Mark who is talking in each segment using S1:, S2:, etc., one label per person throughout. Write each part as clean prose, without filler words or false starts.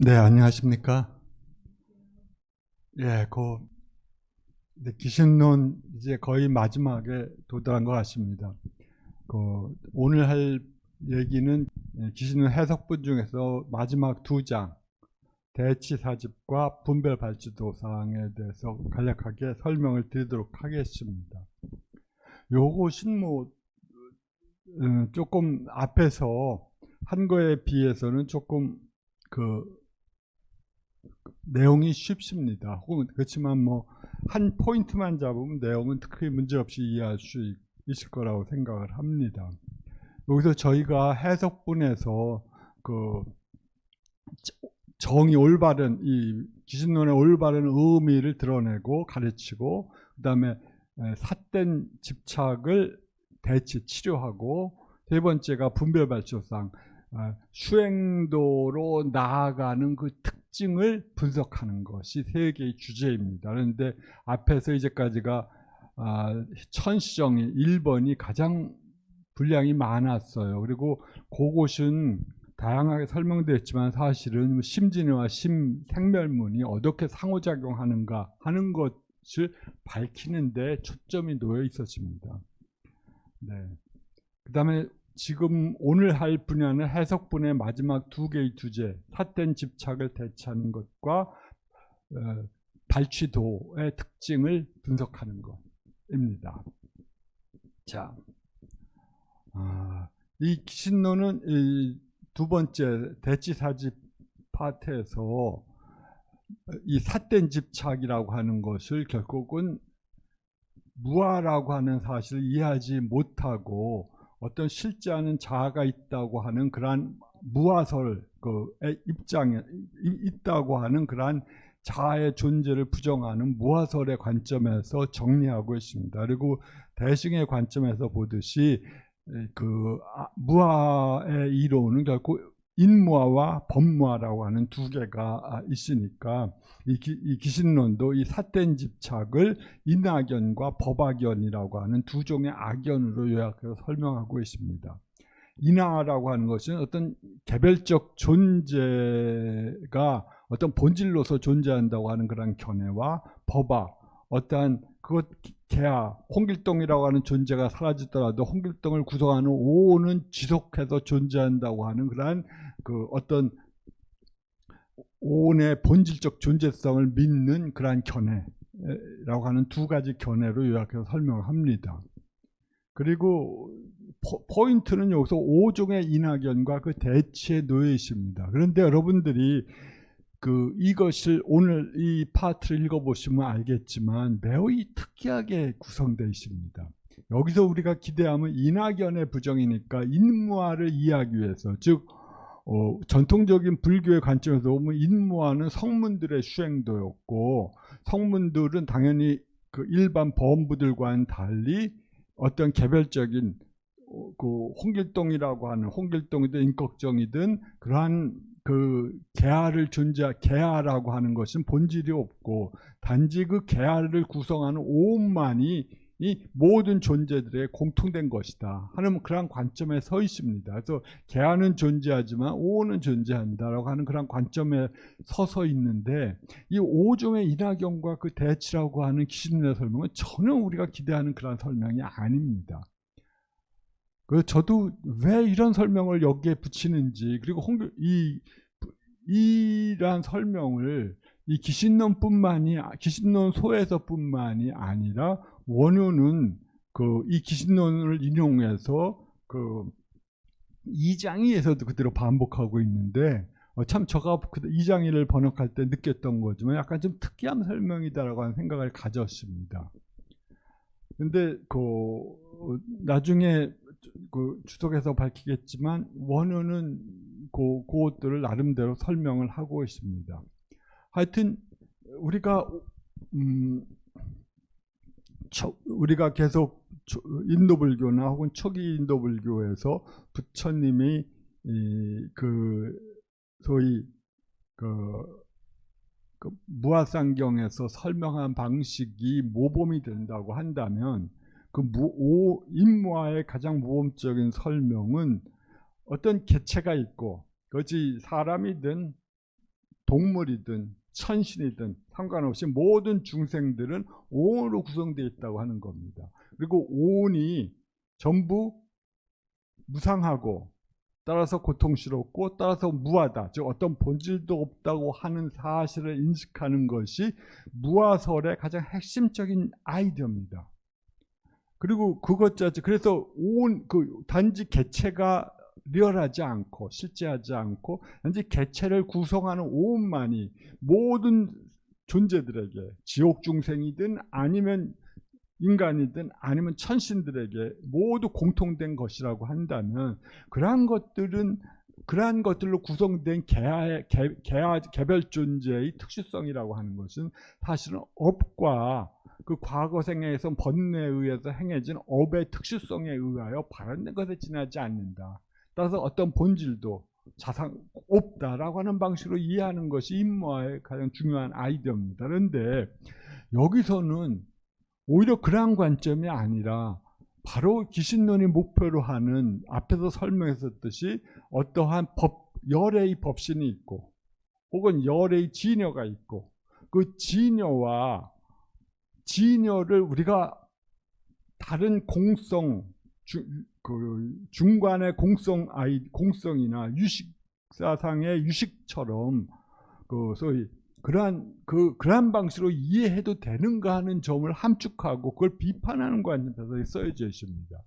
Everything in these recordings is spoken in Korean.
S1: 네, 안녕하십니까? 예, 기신론 이제 거의 마지막에 도달한 것 같습니다. 오늘 할 얘기는 기신론 해석본 중에서 마지막 두 장, 대치사집과 분별발주도사항에 대해서 간략하게 설명을 드리도록 하겠습니다. 요것은 조금 앞에서 한 거에 비해서는 조금 그 내용이 쉽습니다. 그렇지만 한 포인트만 잡으면 내용은 크게 문제없이 이해할 수 있을 거라고 생각을 합니다. 여기서 저희가 해석분에서 그 정의 올바른 이 기신론의 올바른 의미를 드러내고 가르치고 그다음에 삿된 집착을 치료하고 세 번째가 분별발전상 수행도로 나아가는 그 특징을 분석하는 것이 세 개의 주제입니다. 그런데 앞에서 이제까지가 천시정의 1번이 가장 분량이 많았어요. 그리고 그것은 다양하게 설명되었지만 사실은 심진의와 심생멸문이 어떻게 상호작용하는가 하는 것을 밝히는데 초점이 놓여 있었습니다. 네. 그 다음에 지금 오늘 할 분야는 해석분의 마지막 두 개의 주제, 삿된 집착을 대처하는 것과 발취도의 특징을 분석하는 것입니다. 자, 이 기신론은 이 두 번째 대치사집 파트에서 이 삿된 집착이라고 하는 것을 결국은 무아라고 하는 사실을 이해하지 못하고 어떤 실제 않은 자아가 있다고 하는 그러한 무아설의 입장에 있다고 하는 그러한 자아의 존재를 부정하는 무아설의 관점에서 정리하고 있습니다. 그리고 대승의 관점에서 보듯이 무아의 이론은 결국 인무아와 법무아라고 하는 두 개가 있으니까 이 기신론도 이 삿된 집착을 인악연과 법악연이라고 하는 두 종의 악연으로 요약해서 설명하고 있습니다. 인하라고 하는 것은 어떤 개별적 존재가 어떤 본질로서 존재한다고 하는 그런 견해와 법악, 어떠한 그것 개화, 홍길동이라고 하는 존재가 사라지더라도 홍길동을 구성하는 오는 지속해서 존재한다고 하는 그러한 어떤 오온의 본질적 존재성을 믿는 그러한 견해라고 하는 두 가지 견해로 요약해서 설명합니다. 그리고 포인트는 여기서 5종의 인하견과 그 대치에 놓여 있습니다. 그런데 여러분들이 이것을 오늘 이 파트를 읽어보시면 알겠지만 매우 특이하게 구성되어 있습니다. 여기서 우리가 기대하면 인하견의 부정이니까 인무아를 이해하기 위해서, 즉 전통적인 불교의 관점에서 보면 인무아는 성문들의 수행도였고, 성문들은 당연히 그 일반 범부들과는 달리 어떤 개별적인 홍길동이라고 하는, 홍길동이든 인걱정이든 그러한 개화라고 하는 것은 본질이 없고 단지 그 개화를 구성하는 오온만이 이 모든 존재들의 공통된 것이다 하는 그런 관점에 서 있습니다. 그래서 개화는 존재하지만 오온은 존재한다라고 하는 그런 관점에 서서 있는데, 이 오종의 인하견과 그 대치라고 하는 기신론의 설명은 전혀 우리가 기대하는 그런 설명이 아닙니다. 저도 왜 이런 설명을 여기에 붙이는지, 그리고 이러한 설명을 이 기신론 소에서뿐만이 아니라 원효는 이 기신론을 인용해서 2장위에서도 그대로 반복하고 있는데, 참 제가 2장위를 번역할 때 느꼈던 거지만 약간 좀 특이한 설명이다라고 하는 생각을 가졌습니다. 근데 나중에 주석에서 밝히겠지만 원효는 그것들을 나름대로 설명을 하고 있습니다. 하여튼 우리가 계속 인도불교나 혹은 초기 인도불교에서 부처님이 소위 무아상경에서 설명한 방식이 모범이 된다고 한다면, 인무아의 가장 모범적인 설명은 어떤 개체가 있고, 그것이 사람이든 동물이든 천신이든 상관없이 모든 중생들은 오온으로 구성되어 있다고 하는 겁니다. 그리고 오온이 전부 무상하고 따라서 고통스럽고 따라서 무하다. 즉 어떤 본질도 없다고 하는 사실을 인식하는 것이 무아설의 가장 핵심적인 아이디어입니다. 그리고 그것 자체 그래서 단지 개체가 리얼하지 않고 실제하지 않고 단지 개체를 구성하는 오온만이 모든 존재들에게 지옥 중생이든 아니면 인간이든 아니면 천신들에게 모두 공통된 것이라고 한다면 그러한 것들로 구성된 개별 존재의 특수성이라고 하는 것은 사실은 업과 그 과거 생애에서 번뇌에 의해서 행해진 업의 특수성에 의하여 발현된 것에 지나지 않는다. 따라서 어떤 본질도 없다라고 하는 방식으로 이해하는 것이 인마의 가장 중요한 아이디어입니다. 그런데 여기서는 오히려 그러한 관점이 아니라 바로 기신론이 목표로 하는 앞에서 설명했었듯이 어떠한 열의 법신이 있고 혹은 열의 진여가 있고 그 진여를 우리가 다른 공성 중간의 공성이나 유식사상의 유식처럼 소위 그러한 방식으로 이해해도 되는가 하는 점을 함축하고 그걸 비판하는 관점에서 써져 있습니다.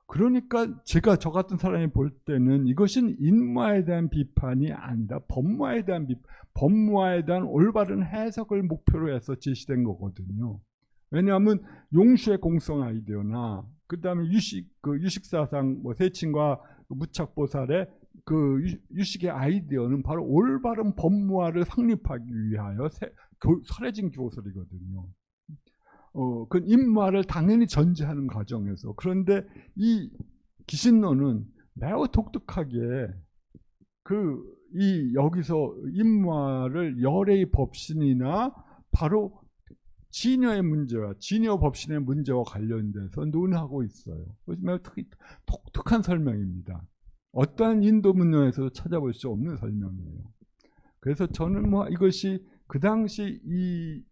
S1: 그러니까 저 같은 사람이 볼 때는 이것은 인마에 대한 비판이 아니라 법무화에 대한 올바른 해석을 목표로 해서 제시된 거거든요. 왜냐하면 용수의 공성 아이디어나 그 다음에 유식사상 세친과 무착보살의 유식의 아이디어는 바로 올바른 법무화를 성립하기 위하여 설해진 교설이거든요. 그 인마를 당연히 전제하는 과정에서. 그런데 이 기신론은 매우 독특하게 여기서 인마를 열의 법신이나 바로 진여의 문제와 진여 법신의 문제와 관련돼서 논하고 있어요. 매우 독특한 설명입니다. 어떠한 인도 문명에서도 찾아볼 수 없는 설명이에요. 그래서 저는 이것이 그 당시 이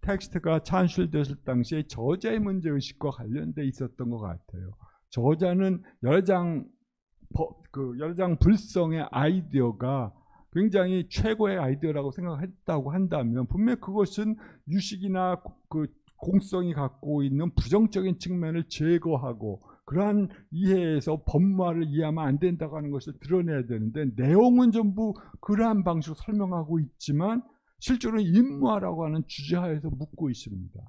S1: 텍스트가 찬출됐을 당시에 저자의 문제의식과 관련돼 있었던 것 같아요. 저자는 열장 불성의 아이디어가 굉장히 최고의 아이디어라고 생각했다고 한다면 분명히 그것은 유식이나 공성이 갖고 있는 부정적인 측면을 제거하고 그러한 이해에서 법무화를 이해하면 안 된다고 하는 것을 드러내야 되는데 내용은 전부 그러한 방식으로 설명하고 있지만 실제로는 인무화라고 하는 주제하에서 묻고 있습니다.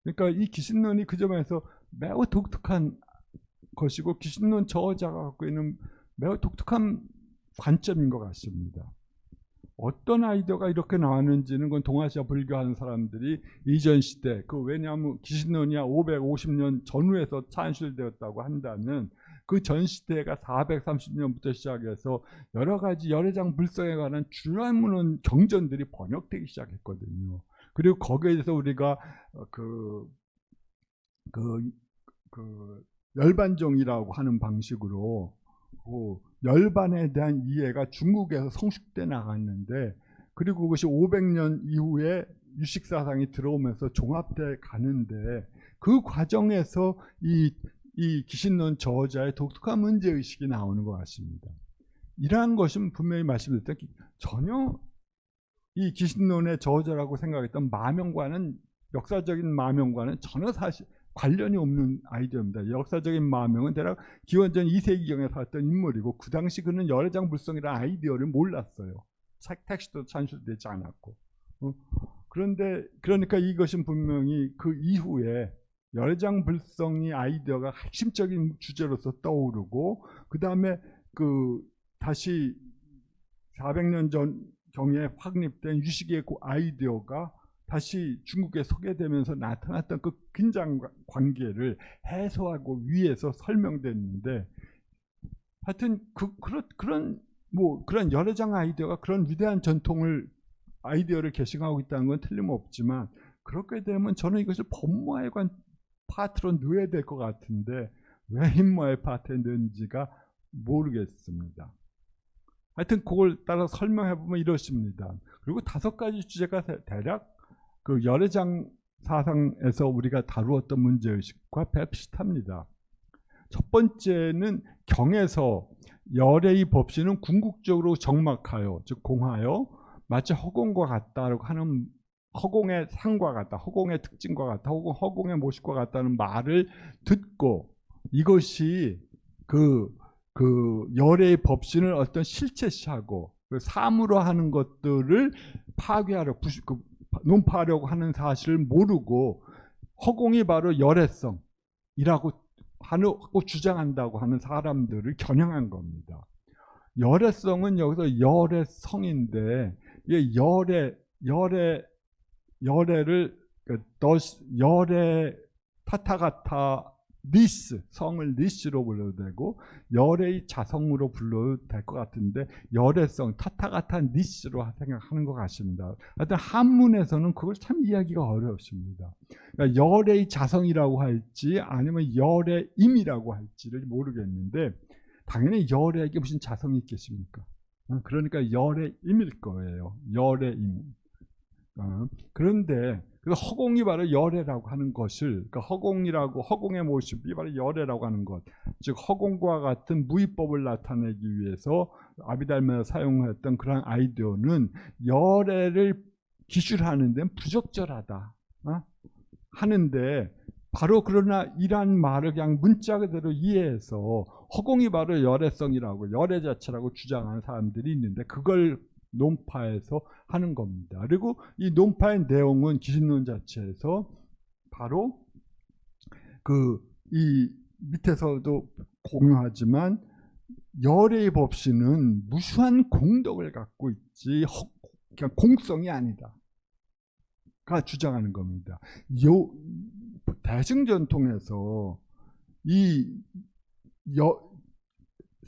S1: 그러니까 이 기신론이 그 점에서 매우 독특한 것이고 기신론 저자가 갖고 있는 매우 독특한 관점인 것 같습니다. 어떤 아이디어가 이렇게 나왔는지는 그건 동아시아 불교하는 사람들이 이전 시대 왜냐하면 기신론이 550년 전후에서 찬출되었다고 한다면 그 전 시대가 430년부터 시작해서 여러 가지 열애장 불성에 관한 중요한 문헌 경전들이 번역되기 시작했거든요. 그리고 거기에 대해서 우리가 열반종이라고 하는 방식으로 열반에 대한 이해가 중국에서 성숙돼 나갔는데 그리고 그것이 500년 이후에 유식사상이 들어오면서 종합돼 가는데 그 과정에서 이 기신론 저자의 독특한 문제의식이 나오는 것 같습니다. 이러한 것은 분명히 말씀드렸던 전혀 이 기신론의 저자라고 생각했던 역사적인 마명과는 전혀 사실 관련이 없는 아이디어입니다. 역사적인 마명은 대략 기원전 2세기경에 살았던 인물이고 그 당시 그는 열애장 불성이라는 아이디어를 몰랐어요. 텍스트도 찬출되지 않았고. 그러니까 이것은 분명히 그 이후에 열애장 불성이 아이디어가 핵심적인 주제로서 떠오르고 그 다음에 다시 400년 전 경에 확립된 유식의 아이디어가 다시 중국에 소개되면서 나타났던 그 긴장 관계를 해소하고 위해서 설명됐는데 하여튼 그런 열애장 아이디어가 그런 위대한 아이디어를 계승하고 있다는 건 틀림없지만 그렇게 되면 저는 이것을 법무화의 파트로 넣어야 될 것 같은데 왜 인무화의 파트에 넣는지가 모르겠습니다. 하여튼 그걸 따라 설명해 보면 이렇습니다. 그리고 5가지 주제가 대략 그 열애장 사상에서 우리가 다루었던 문제의식과 비슷합니다. 첫 번째는 경에서 열애의 법신은 궁극적으로 정막하여, 즉 공하여 마치 허공과 같다라고 하는, 허공의 상과 같다, 허공의 특징과 같다, 혹은 허공의 모습과 같다는 말을 듣고 이것이 그 열애의 법신을 어떤 실체시하고 그 사물로 하는 것들을 파괴하려, 논파하려고 하는 사실을 모르고 허공이 바로 열애성이라고 주장한다고 하는 사람들을 겨냥한 겁니다. 열애성은 여기서 열애성인데, 이게 열애를 열애 타타가타 니스, 성을 니스로 불러도 되고 열애의 자성으로 불러도 될 것 같은데, 열애성 타타가타 니스로 생각하는 것 같습니다. 하여튼 한문에서는 그걸 참 이해하기가 어렵습니다. 그러니까 열애의 자성이라고 할지 아니면 열애임이라고 할지를 모르겠는데, 당연히 열애에게 무슨 자성이 있겠습니까? 그러니까 열애임일 거예요. 열애임. 그런데 그래서 허공이 바로 열애라고 하는 것을, 그러니까 허공의 모습이 바로 열애라고 하는 것, 즉 허공과 같은 무위법을 나타내기 위해서 아비달메가 사용했던 그런 아이디어는 열애를 기술하는 데는 부적절하다 하는데, 바로 그러나 이란 말을 그냥 문자 그대로 이해해서 허공이 바로 열애성이라고, 열애 자체라고 주장하는 사람들이 있는데, 그걸 논파에서 하는 겁니다. 그리고 이 논파의 내용은 기신론 자체에서 바로 이 밑에서도 공유하지만 열애의 법신은 무수한 공덕을 갖고 있지 그냥 공성이 아니다 가 주장하는 겁니다. 대승전통에서 이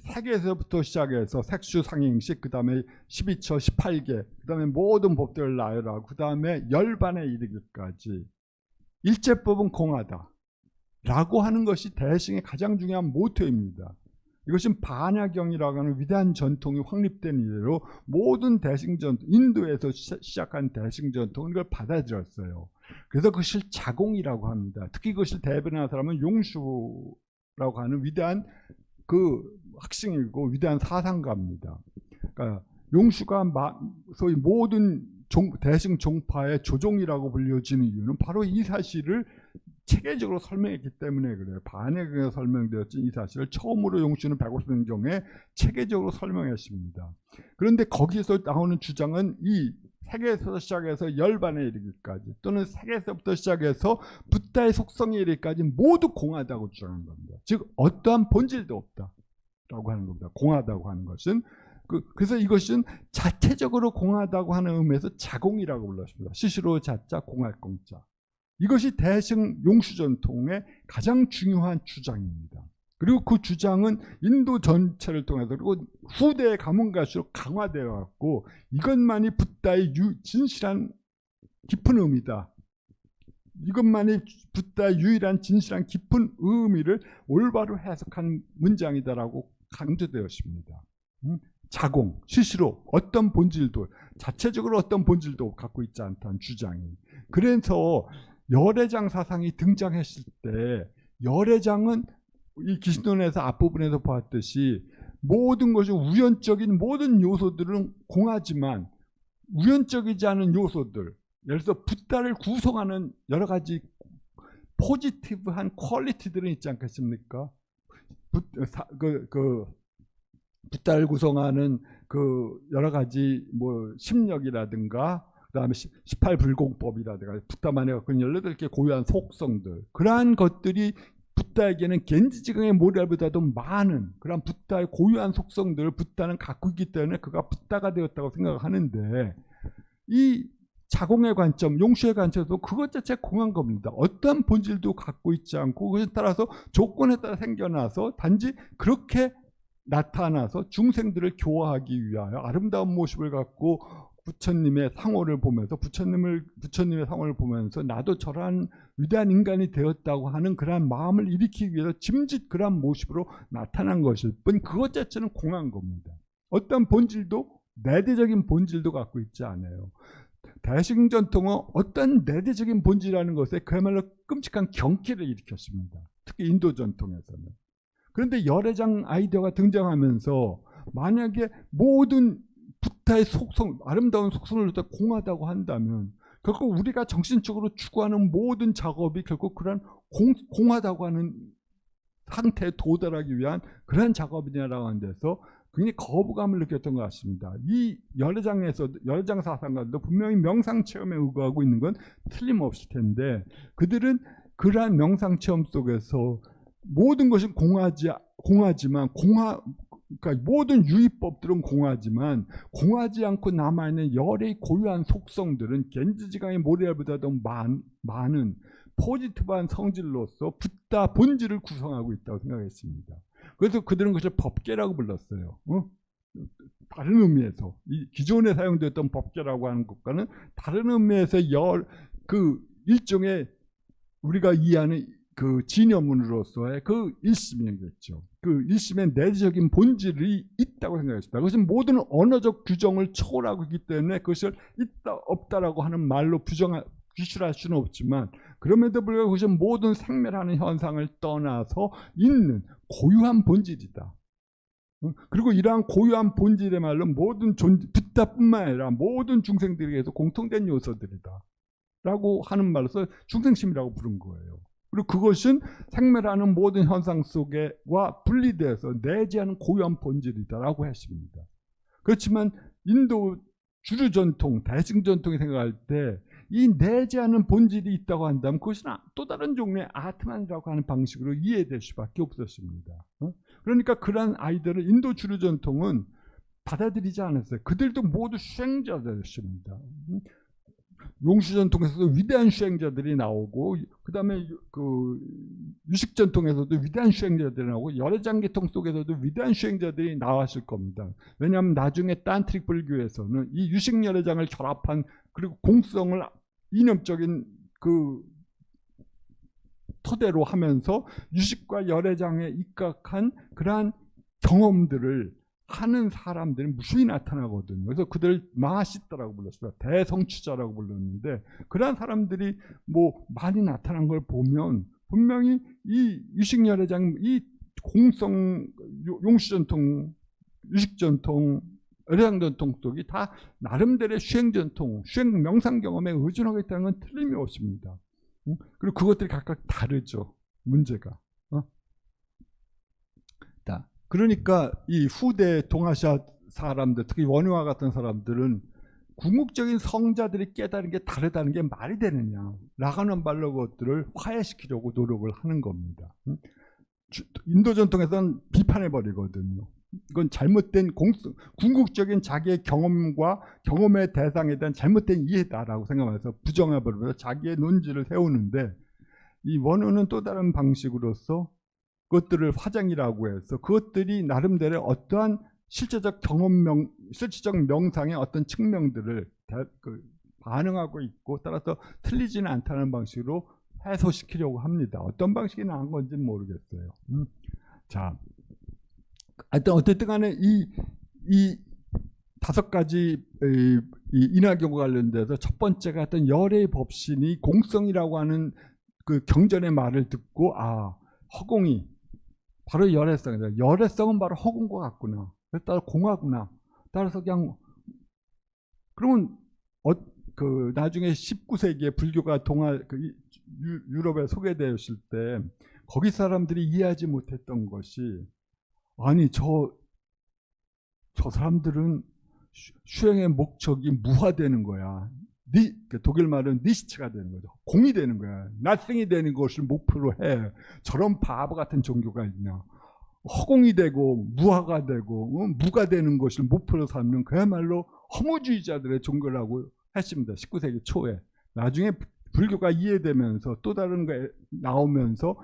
S1: 세계에서부터 시작해서 색수상행식, 그 다음에 12처 18개, 그 다음에 모든 법들을 나열하고, 그 다음에 열반에 이르기까지 일제법은 공하다 라고 하는 것이 대승의 가장 중요한 모토입니다. 이것은 반야경이라고 하는 위대한 전통이 확립된 이래로 모든 대승전통, 인도에서 시작한 대승전통은 이걸 받아들였어요. 그래서 그것을 자공이라고 합니다. 특히 그것을 대변하는 사람은 용수라고 하는 위대한 학생이고 위대한 사상가입니다. 그러니까 용수가 소위 모든 대승 종파의 조종이라고 불려지는 이유는 바로 이 사실을 체계적으로 설명했기 때문에 그래요. 반야경에 설명되었던 이 사실을 처음으로 용수는 150년경에 체계적으로 설명했습니다. 그런데 거기서 나오는 주장은 이 세계에서 시작해서 열반에 이르기까지, 또는 세계에서부터 시작해서 붓다의 속성에 이르기까지 모두 공하다고 주장한 겁니다. 즉 어떠한 본질도 없다라고 하는 겁니다. 공하다고 하는 것은 그래서 이것은 자체적으로 공하다고 하는 의미에서 자공이라고 불렀습니다. 스스로 자자 공할 공자. 이것이 대승 용수 전통의 가장 중요한 주장입니다. 그리고 그 주장은 인도 전체를 통해서, 그리고 후대에 가면 갈수록 강화되어 왔고, 이것만이 붓다의 진실한 깊은 의미다. 이것만이 붓다의 유일한 진실한 깊은 의미를 올바로 해석한 문장이다라고 강조되었습니다. 자공, 스스로 어떤 본질도, 자체적으로 어떤 본질도 갖고 있지 않다는 주장이. 그래서 열애장 사상이 등장했을 때, 열애장은 이 기신론에서 앞부분에서 보았듯이 모든 것이 우연적인 모든 요소들은 공하지만, 우연적이지 않은 요소들, 예를 들어서 붓다를 구성하는 여러 가지 포지티브한 퀄리티들은 있지 않겠습니까? 붓다를 구성하는 여러 가지 심력이라든가, 그 다음에 18불공법이라든가, 붓다만의 18개 고유한 속성들, 그러한 것들이 붓다에게는 겐지지강의 모델보다도 많은 그런 붓다의 고유한 속성들을 붓다는 갖고 있기 때문에 그가 붓다가 되었다고 생각하는데, 이 자공의 관점, 용수의 관점에서 그것 자체가 공한 겁니다. 어떠한 본질도 갖고 있지 않고, 그것에 따라서 조건에 따라 생겨나서 단지 그렇게 나타나서 중생들을 교화하기 위하여 아름다운 모습을 갖고 부처님의 상호를 보면서, 부처님의 상호를 보면서 나도 저러한 위대한 인간이 되었다고 하는 그러한 마음을 일으키기 위해서 짐짓 그러한 모습으로 나타난 것일 뿐, 그것 자체는 공한 겁니다. 어떤 본질도 내대적인 본질도 갖고 있지 않아요. 대승 전통은 어떤 내대적인 본질이라는 것에 그야말로 끔찍한 경계를 일으켰습니다. 특히 인도 전통에서는. 그런데 열애장 아이디어가 등장하면서 만약에 모든 부타의 속성, 아름다운 속성을 공하다고 한다면 결국 우리가 정신적으로 추구하는 모든 작업이 결국 그런 공하다고 하는 상태에 도달하기 위한 그런 작업이냐라고 하는 데서 굉장히 거부감을 느꼈던 것 같습니다. 이 열애장 사상가들도 분명히 명상체험에 의거하고 있는 건 틀림없을 텐데 그들은 그러한 명상체험 속에서 모든 것이 공하지만 그러니까 모든 유의법들은 공하지만 공하지 않고 남아있는 열의 고유한 속성들은 겐지지강의 모래알보다도 많은 포지티브한 성질로서 붓다 본질을 구성하고 있다고 생각했습니다. 그래서 그들은 그것을 법계라고 불렀어요. 다른 의미에서 이 기존에 사용되었던 법계라고 하는 것과는 다른 의미에서 그 일종의 우리가 이해하는 그 진여문으로서의 그 일심이겠죠. 그 일심의 내재적인 본질이 있다고 생각했습니다. 그것은 모든 언어적 규정을 초월하고 있기 때문에 그것을 있다 없다라고 하는 말로 규출할 수는 없지만 그럼에도 불구하고 그것은 모든 생멸하는 현상을 떠나서 있는 고유한 본질이다. 그리고 이러한 고유한 본질의 말로 모든 붓다뿐만 아니라 모든 중생들에게서 공통된 요소들이다 라고 하는 말로서 중생심이라고 부른 거예요. 그리고 그것은 생멸하는 모든 현상 속에와 분리되어서 내재하는 고유한 본질이다라고 했습니다. 그렇지만 인도 주류 전통, 대승 전통이 생각할 때 이 내재하는 본질이 있다고 한다면 그것은 또 다른 종류의 아트만이라고 하는 방식으로 이해될 수밖에 없었습니다. 그러니까 그러한 아이들을 인도 주류 전통은 받아들이지 않았어요. 그들도 모두 수행자들이었습니다. 용수 전통에서도 위대한 수행자들이 나오고 그 다음에 그 유식 전통에서도 위대한 수행자들이 나오고 열애장 계통 속에서도 위대한 수행자들이 나왔을 겁니다. 왜냐하면 나중에 딴트릭 불교에서는 이 유식 열애장을 결합한 그리고 공성을 이념적인 그 토대로 하면서 유식과 열애장에 입각한 그러한 경험들을 하는 사람들이 무수히 나타나거든요. 그래서 그들 마하시타라고 불렀어요. 대성취자라고 불렀는데 그러한 사람들이 뭐 많이 나타난 걸 보면 분명히 이 유식열애장, 이 공성, 용수전통, 유식전통, 열애장전통 속이 다 나름대로의 수행전통, 수행 명상 경험에 의존하고 있다는 건 틀림이 없습니다. 그리고 그것들이 각각 다르죠. 문제가. 그러니까 이 후대 동아시아 사람들, 특히 원효와 같은 사람들은 궁극적인 성자들이 깨달은 게 다르다는 게 말이 되느냐 라는 말로 그것들을 화해시키려고 노력을 하는 겁니다. 인도 전통에서는 비판해버리거든요. 이건 잘못된 궁극적인 자기의 경험과 경험의 대상에 대한 잘못된 이해다라고 생각해서 부정해버리면서 자기의 논지를 세우는데 이 원효는 또 다른 방식으로서 그것들을 화장이라고 해서 그것들이 나름대로 어떠한 실제적 실질적 명상의 어떤 측면들을 반응하고 있고 따라서 틀리지는 않다는 방식으로 해소시키려고 합니다. 어떤 방식이 나은 건지는 모르겠어요. 자, 하여튼 어쨌든 간에 이 다섯 가지 이 인하경과 관련돼서 첫 번째가 어떤 열의 법신이 공성이라고 하는 그 경전의 말을 듣고 허공이 바로 열애성이다. 열애성은 바로 허공과 같구나. 따라 공하구나. 따라서 그냥 그러면 그 나중에 19세기에 불교가 유럽에 소개되었을 때 거기 사람들이 이해하지 못했던 것이 아니 저 사람들은 수행의 목적이 무화되는 거야. 독일 말은 니시체가 되는 거죠. 공이 되는 거야. nothing이 되는 것을 목표로 해. 저런 바보 같은 종교가 있냐. 허공이 되고 무화가 되고 무가 되는 것을 목표로 삼는 그야말로 허무주의자들의 종교라고 했습니다. 19세기 초에. 나중에 불교가 이해되면서 또 다른 게 나오면서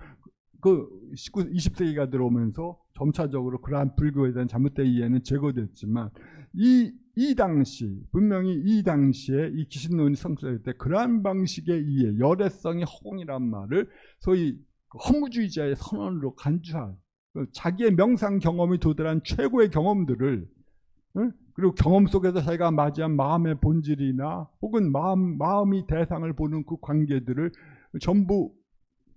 S1: 그 20세기가 들어오면서 점차적으로 그러한 불교에 대한 잘못된 이해는 제거됐지만 이 당시 분명히 이 당시에 이 기신론이 성취될 때 그러한 방식의 이해, 열애성이 허공이란 말을 소위 허무주의자의 선언으로 간주할 자기의 명상 경험이 도달한 최고의 경험들을 응? 그리고 경험 속에서 자기가 맞이한 마음의 본질이나 혹은 마음이 대상을 보는 그 관계들을 전부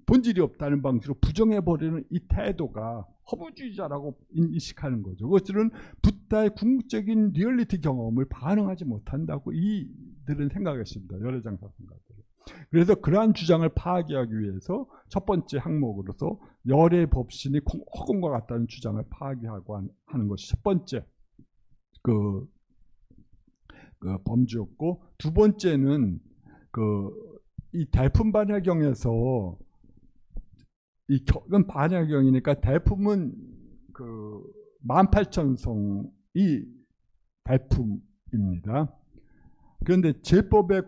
S1: 본질이 없다는 방식으로 부정해버리는 이 태도가 허무주의자라고 인식하는 거죠. 그것들은 붓다의 궁극적인 리얼리티 경험을 반응하지 못한다고 이들은 생각했습니다. 열애장 사상가들은. 그래서 그러한 주장을 파괴하기 위해서 첫 번째 항목으로서 열애 법신이 허공과 같다는 주장을 파괴하고 하는 것이 첫 번째 그 범주였고, 두 번째는 이 대품반야경에서 이건 반야경이니까 대품은 18,000성이 대품입니다. 그런데 제법의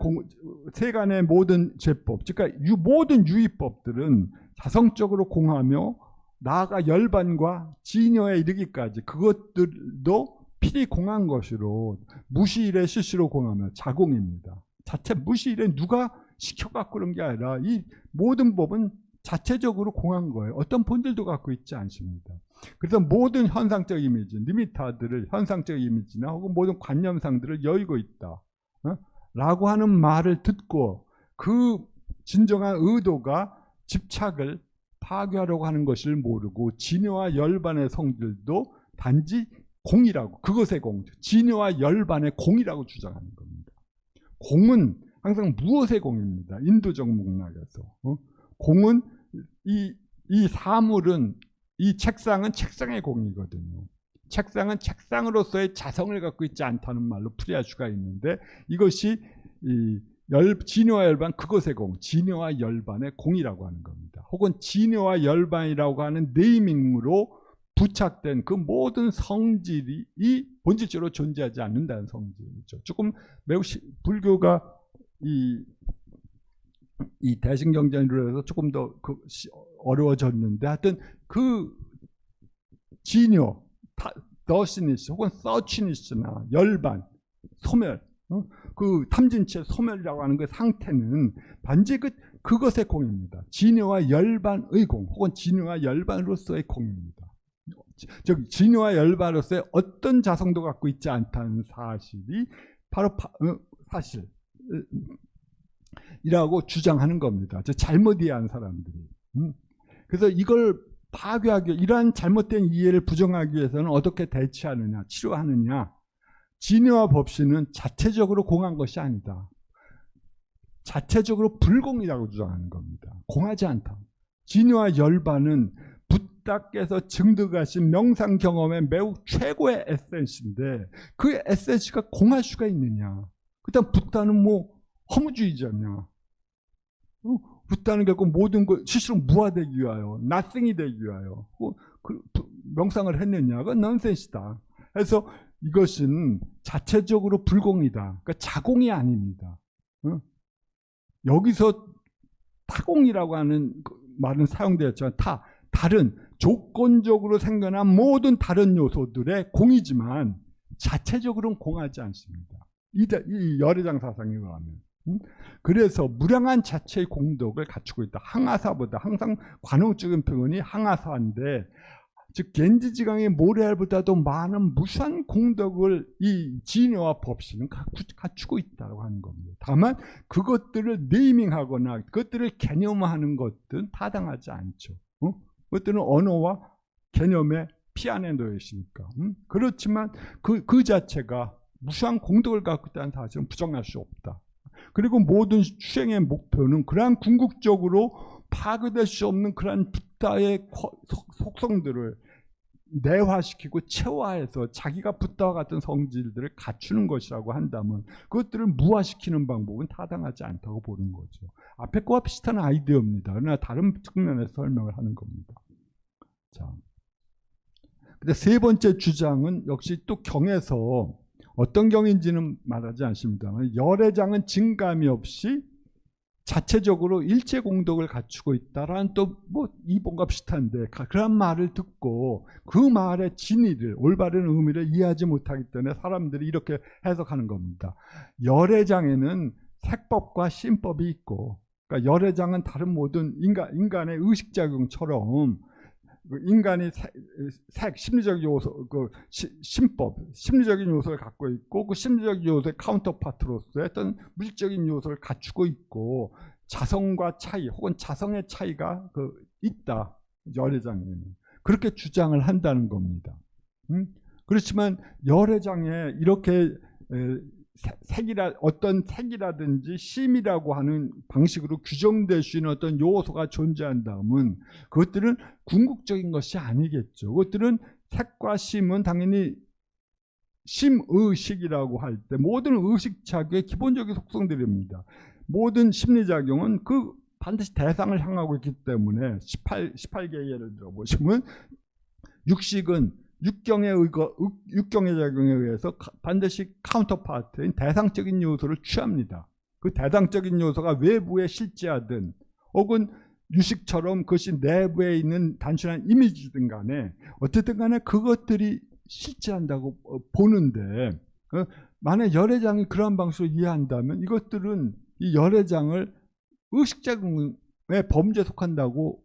S1: 세간의 모든 제법, 그러니까 모든 유의법들은 자성적으로 공하며 나아가 열반과 진여에 이르기까지 그것들도 필히 공한 것으로 무시일의 실시로 공하며 자공입니다. 자체 무시일에 누가 시켜갖고 그런 게 아니라 이 모든 법은 자체적으로 공한 거예요. 어떤 본질도 갖고 있지 않습니다. 그래서 모든 현상적 이미지, 리미타들을 현상적 이미지나 혹은 모든 관념상들을 여의고 있다 라고 하는 말을 듣고 그 진정한 의도가 집착을 파괴하려고 하는 것을 모르고 진여와 열반의 성질도 단지 공이라고, 그것의 공, 진여와 열반의 공이라고 주장하는 겁니다. 공은 항상 무엇의 공입니다. 인도적 맥락에서 공은 이 사물은, 이 책상은 책상의 공이거든요. 책상은 책상으로서의 자성을 갖고 있지 않다는 말로 풀이할 수가 있는데, 이것이 진여와 열반, 그것의 공, 진여와 열반의 공이라고 하는 겁니다. 혹은 진여와 열반이라고 하는 네이밍으로 부착된 그 모든 성질이 본질적으로 존재하지 않는다는 성질이죠. 조금 매우 불교가 이 대승경전으로 해서 조금 더 어려워졌는데, 하여튼 그 진여, 더시니스 혹은 서치니스나 열반, 소멸, 그 탐진체 소멸이라고 하는 그 상태는 반지 그것의 공입니다. 진여와 열반의 공, 혹은 진여와 열반으로서의 공입니다. 즉 진여와 열반으로서의 어떤 자성도 갖고 있지 않다는 사실이 바로 사실이라고 주장하는 겁니다. 잘못 이해한 사람들이. 그래서 이걸 파괴하기, 이러한 잘못된 이해를 부정하기 위해서는 어떻게 대처하느냐, 치료하느냐. 진여와 법신은 자체적으로 공한 것이 아니다. 자체적으로 불공이라고 주장하는 겁니다. 공하지 않다. 진여와 열반은 붓다께서 증득하신 명상 경험의 매우 최고의 에센스인데, 그 에센스가 공할 수가 있느냐. 그다음 붓다는 뭐 허무주의자냐. 붓다는 결국 모든 것 스스로 무화되기 위하여, nothing이 되기 위하여 명상을 했느냐. 그건 넌센스다. 그래서 이것은 자체적으로 불공이다. 그러니까 자공이 아닙니다. 여기서 타공이라고 하는 말은 사용되었지만 다른 조건적으로 생겨난 모든 다른 요소들의 공이지만 자체적으로는 공하지 않습니다. 이 열애장 사상에 의하면. 그래서 무량한 자체의 공덕을 갖추고 있다. 항아사보다, 항상 관용적인 표현이 항아사인데, 즉 겐지지강의 모래알보다도 많은 무수한 공덕을 이 진여와 법신은 갖추고 있다고 하는 겁니다. 다만 그것들을 네이밍하거나 그것들을 개념화하는 것들은 타당하지 않죠. 그것들은 언어와 개념의 피 안에 놓여 있으니까. 그렇지만 그 자체가 무수한 공덕을 갖고 있다는 사실은 부정할 수 없다. 그리고 모든 수행의 목표는 그러한 궁극적으로 파괴될 수 없는 그러한 붓다의 속성들을 내화시키고 체화해서 자기가 붓다와 같은 성질들을 갖추는 것이라고 한다면 그것들을 무화시키는 방법은 타당하지 않다고 보는 거죠. 앞에 거와 비슷한 아이디어입니다. 그러나 다른 측면에서 설명을 하는 겁니다. 자, 근데 세 번째 주장은 역시 또 경에서 어떤 경인지는 말하지 않습니다만, 열애장은 증감이 없이 자체적으로 일체 공덕을 갖추고 있다라는 또 뭐 이본과 비슷한데, 그런 말을 듣고 그 말의 진의를, 올바른 의미를 이해하지 못하기 때문에 사람들이 이렇게 해석하는 겁니다. 열애장에는 색법과 신법이 있고, 그러니까 열애장은 다른 모든 인간의 의식작용처럼 인간이 심리적 요소, 심법, 심리적인 요소를 갖고 있고 그 심리적 요소의 카운터파트로서 어떤 물질적인 요소를 갖추고 있고 자성과 차이 혹은 자성의 차이가 있다. 열애장에는 그렇게 주장을 한다는 겁니다. 그렇지만 열애장에 이렇게 어떤 색이라든지 심이라고 하는 방식으로 규정될 수 있는 어떤 요소가 존재한다면 그것들은 궁극적인 것이 아니겠죠. 그것들은 색과 심은 당연히 심의식이라고 할 때 모든 의식작용의 기본적인 속성들입니다. 모든 심리작용은 반드시 대상을 향하고 있기 때문에 18개의 예를 들어보시면 육식은 육경의 작용에 의해서 반드시 카운터파트인 대상적인 요소를 취합니다. 그 대상적인 요소가 외부에 실제하든 혹은 유식처럼 그것이 내부에 있는 단순한 이미지든 간에 어쨌든 간에 그것들이 실제한다고 보는데 만약 열애장이 그러한 방식으로 이해한다면 이것들은 이 열애장을 의식작용의 범죄에 속한다고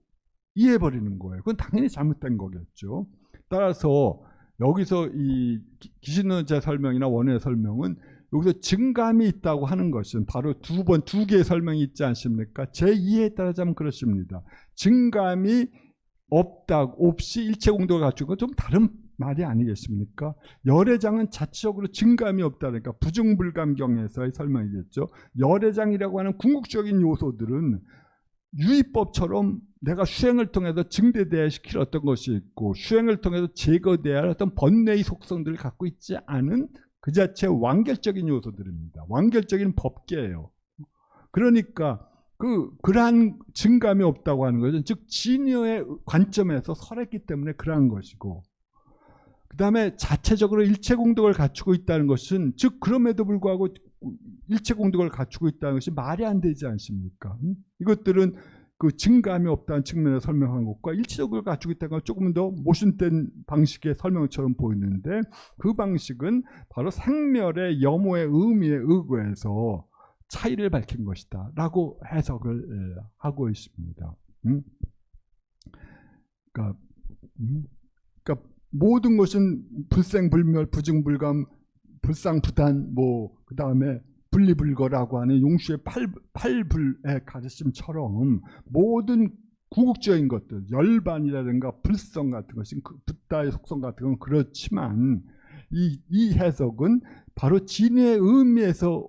S1: 이해해버리는 거예요. 그건 당연히 잘못된 거겠죠. 따라서 여기서 이 기신론자의 설명이나 원의 설명은 여기서 증감이 있다고 하는 것은 바로 두 개의 설명이 있지 않습니까? 제 이해에 따르자면 그렇습니다. 증감이 없이 일체 공덕을 갖춘 건 좀 다른 말이 아니겠습니까? 열애장은 자체적으로 증감이 없다니까 부증불감경에서의 설명이겠죠. 열애장이라고 하는 궁극적인 요소들은 유의법처럼 내가 수행을 통해서 증대돼야 시킬 어떤 것이 있고 수행을 통해서 제거돼야 할 어떤 번뇌의 속성들을 갖고 있지 않은 그 자체 완결적인 요소들입니다. 완결적인 법계예요. 그러니까 그러한 증감이 없다고 하는 것은 즉 진여의 관점에서 설했기 때문에 그러한 것이고 그 다음에 자체적으로 일체 공덕을 갖추고 있다는 것은 즉 그럼에도 불구하고 일체 공덕을 갖추고 있다는 것이 말이 안 되지 않습니까? 이것들은 그 증감이 없다는 측면에서 설명한 것과 일체적으로 갖추고 있다는 건 조금 더 모순된 방식의 설명처럼 보이는데 그 방식은 바로 생멸의 염호의 의미에 의거해서 차이를 밝힌 것이다 라고 해석을 하고 있습니다. 그러니까 모든 것은 불생불멸, 부증불감, 불상부단, 그 다음에 분리불거라고 하는 용수의 팔불의 가르침처럼 모든 궁극적인 것들, 열반이라든가 불성 같은 것이 붓다의 속성 같은 건 그렇지만 이 해석은 바로 진의 의미에서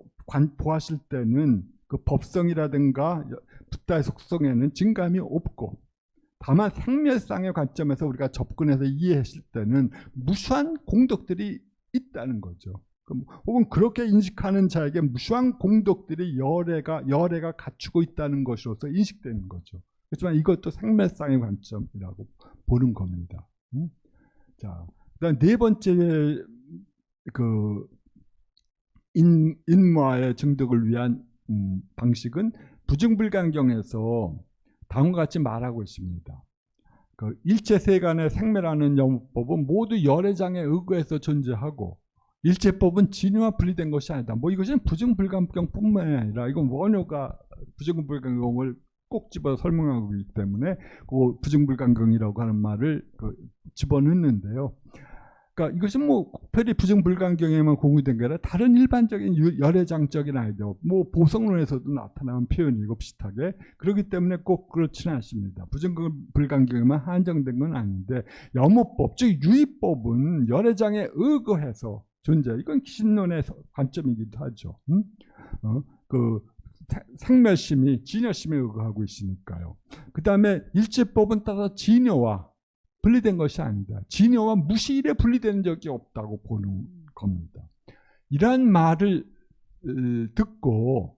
S1: 보았을 때는 그 법성이라든가 붓다의 속성에는 증감이 없고 다만 생멸상의 관점에서 우리가 접근해서 이해했을 때는 무수한 공덕들이 있다는 거죠. 혹은 그렇게 인식하는 자에게 무수한 공덕들이 열애가 갖추고 있다는 것으로서 인식되는 거죠. 그렇지만 이것도 생멸상의 관점이라고 보는 겁니다. 자, 그다음 네 번째 인마의 증득을 위한 방식은 부증불감경에서 다음과 같이 말하고 있습니다. 일체세간의 생멸하는 영법은 모두 열애장에 의거해서 존재하고 일체법은 진유와 분리된 것이 아니다. 이것은 부증불감경뿐만이 아니라 이건 원효가 부증불감경을 꼭 집어 설명하고 있기 때문에 그 부증불감경이라고 하는 말을 집어넣는데요. 그러니까 이것은 특별히 부증불감경에만 공유된 게 아니라 다른 일반적인 열애장적인 아이디어, 보성론에서도 나타나는 표현이고 비슷하게 그렇기 때문에 꼭 그렇지는 않습니다. 부증불감경에만 한정된 건 아닌데 염호법, 즉 유의법은 열애장에 의거해서 존재. 이건 기신론의 관점이기도 하죠. 생멸심이 진여심에 의거하고 있으니까요. 그 다음에 일체법은 따라 진여와 분리된 것이 아니다. 진여와 무시일에 분리된 적이 없다고 보는 겁니다. 이러한 말을 듣고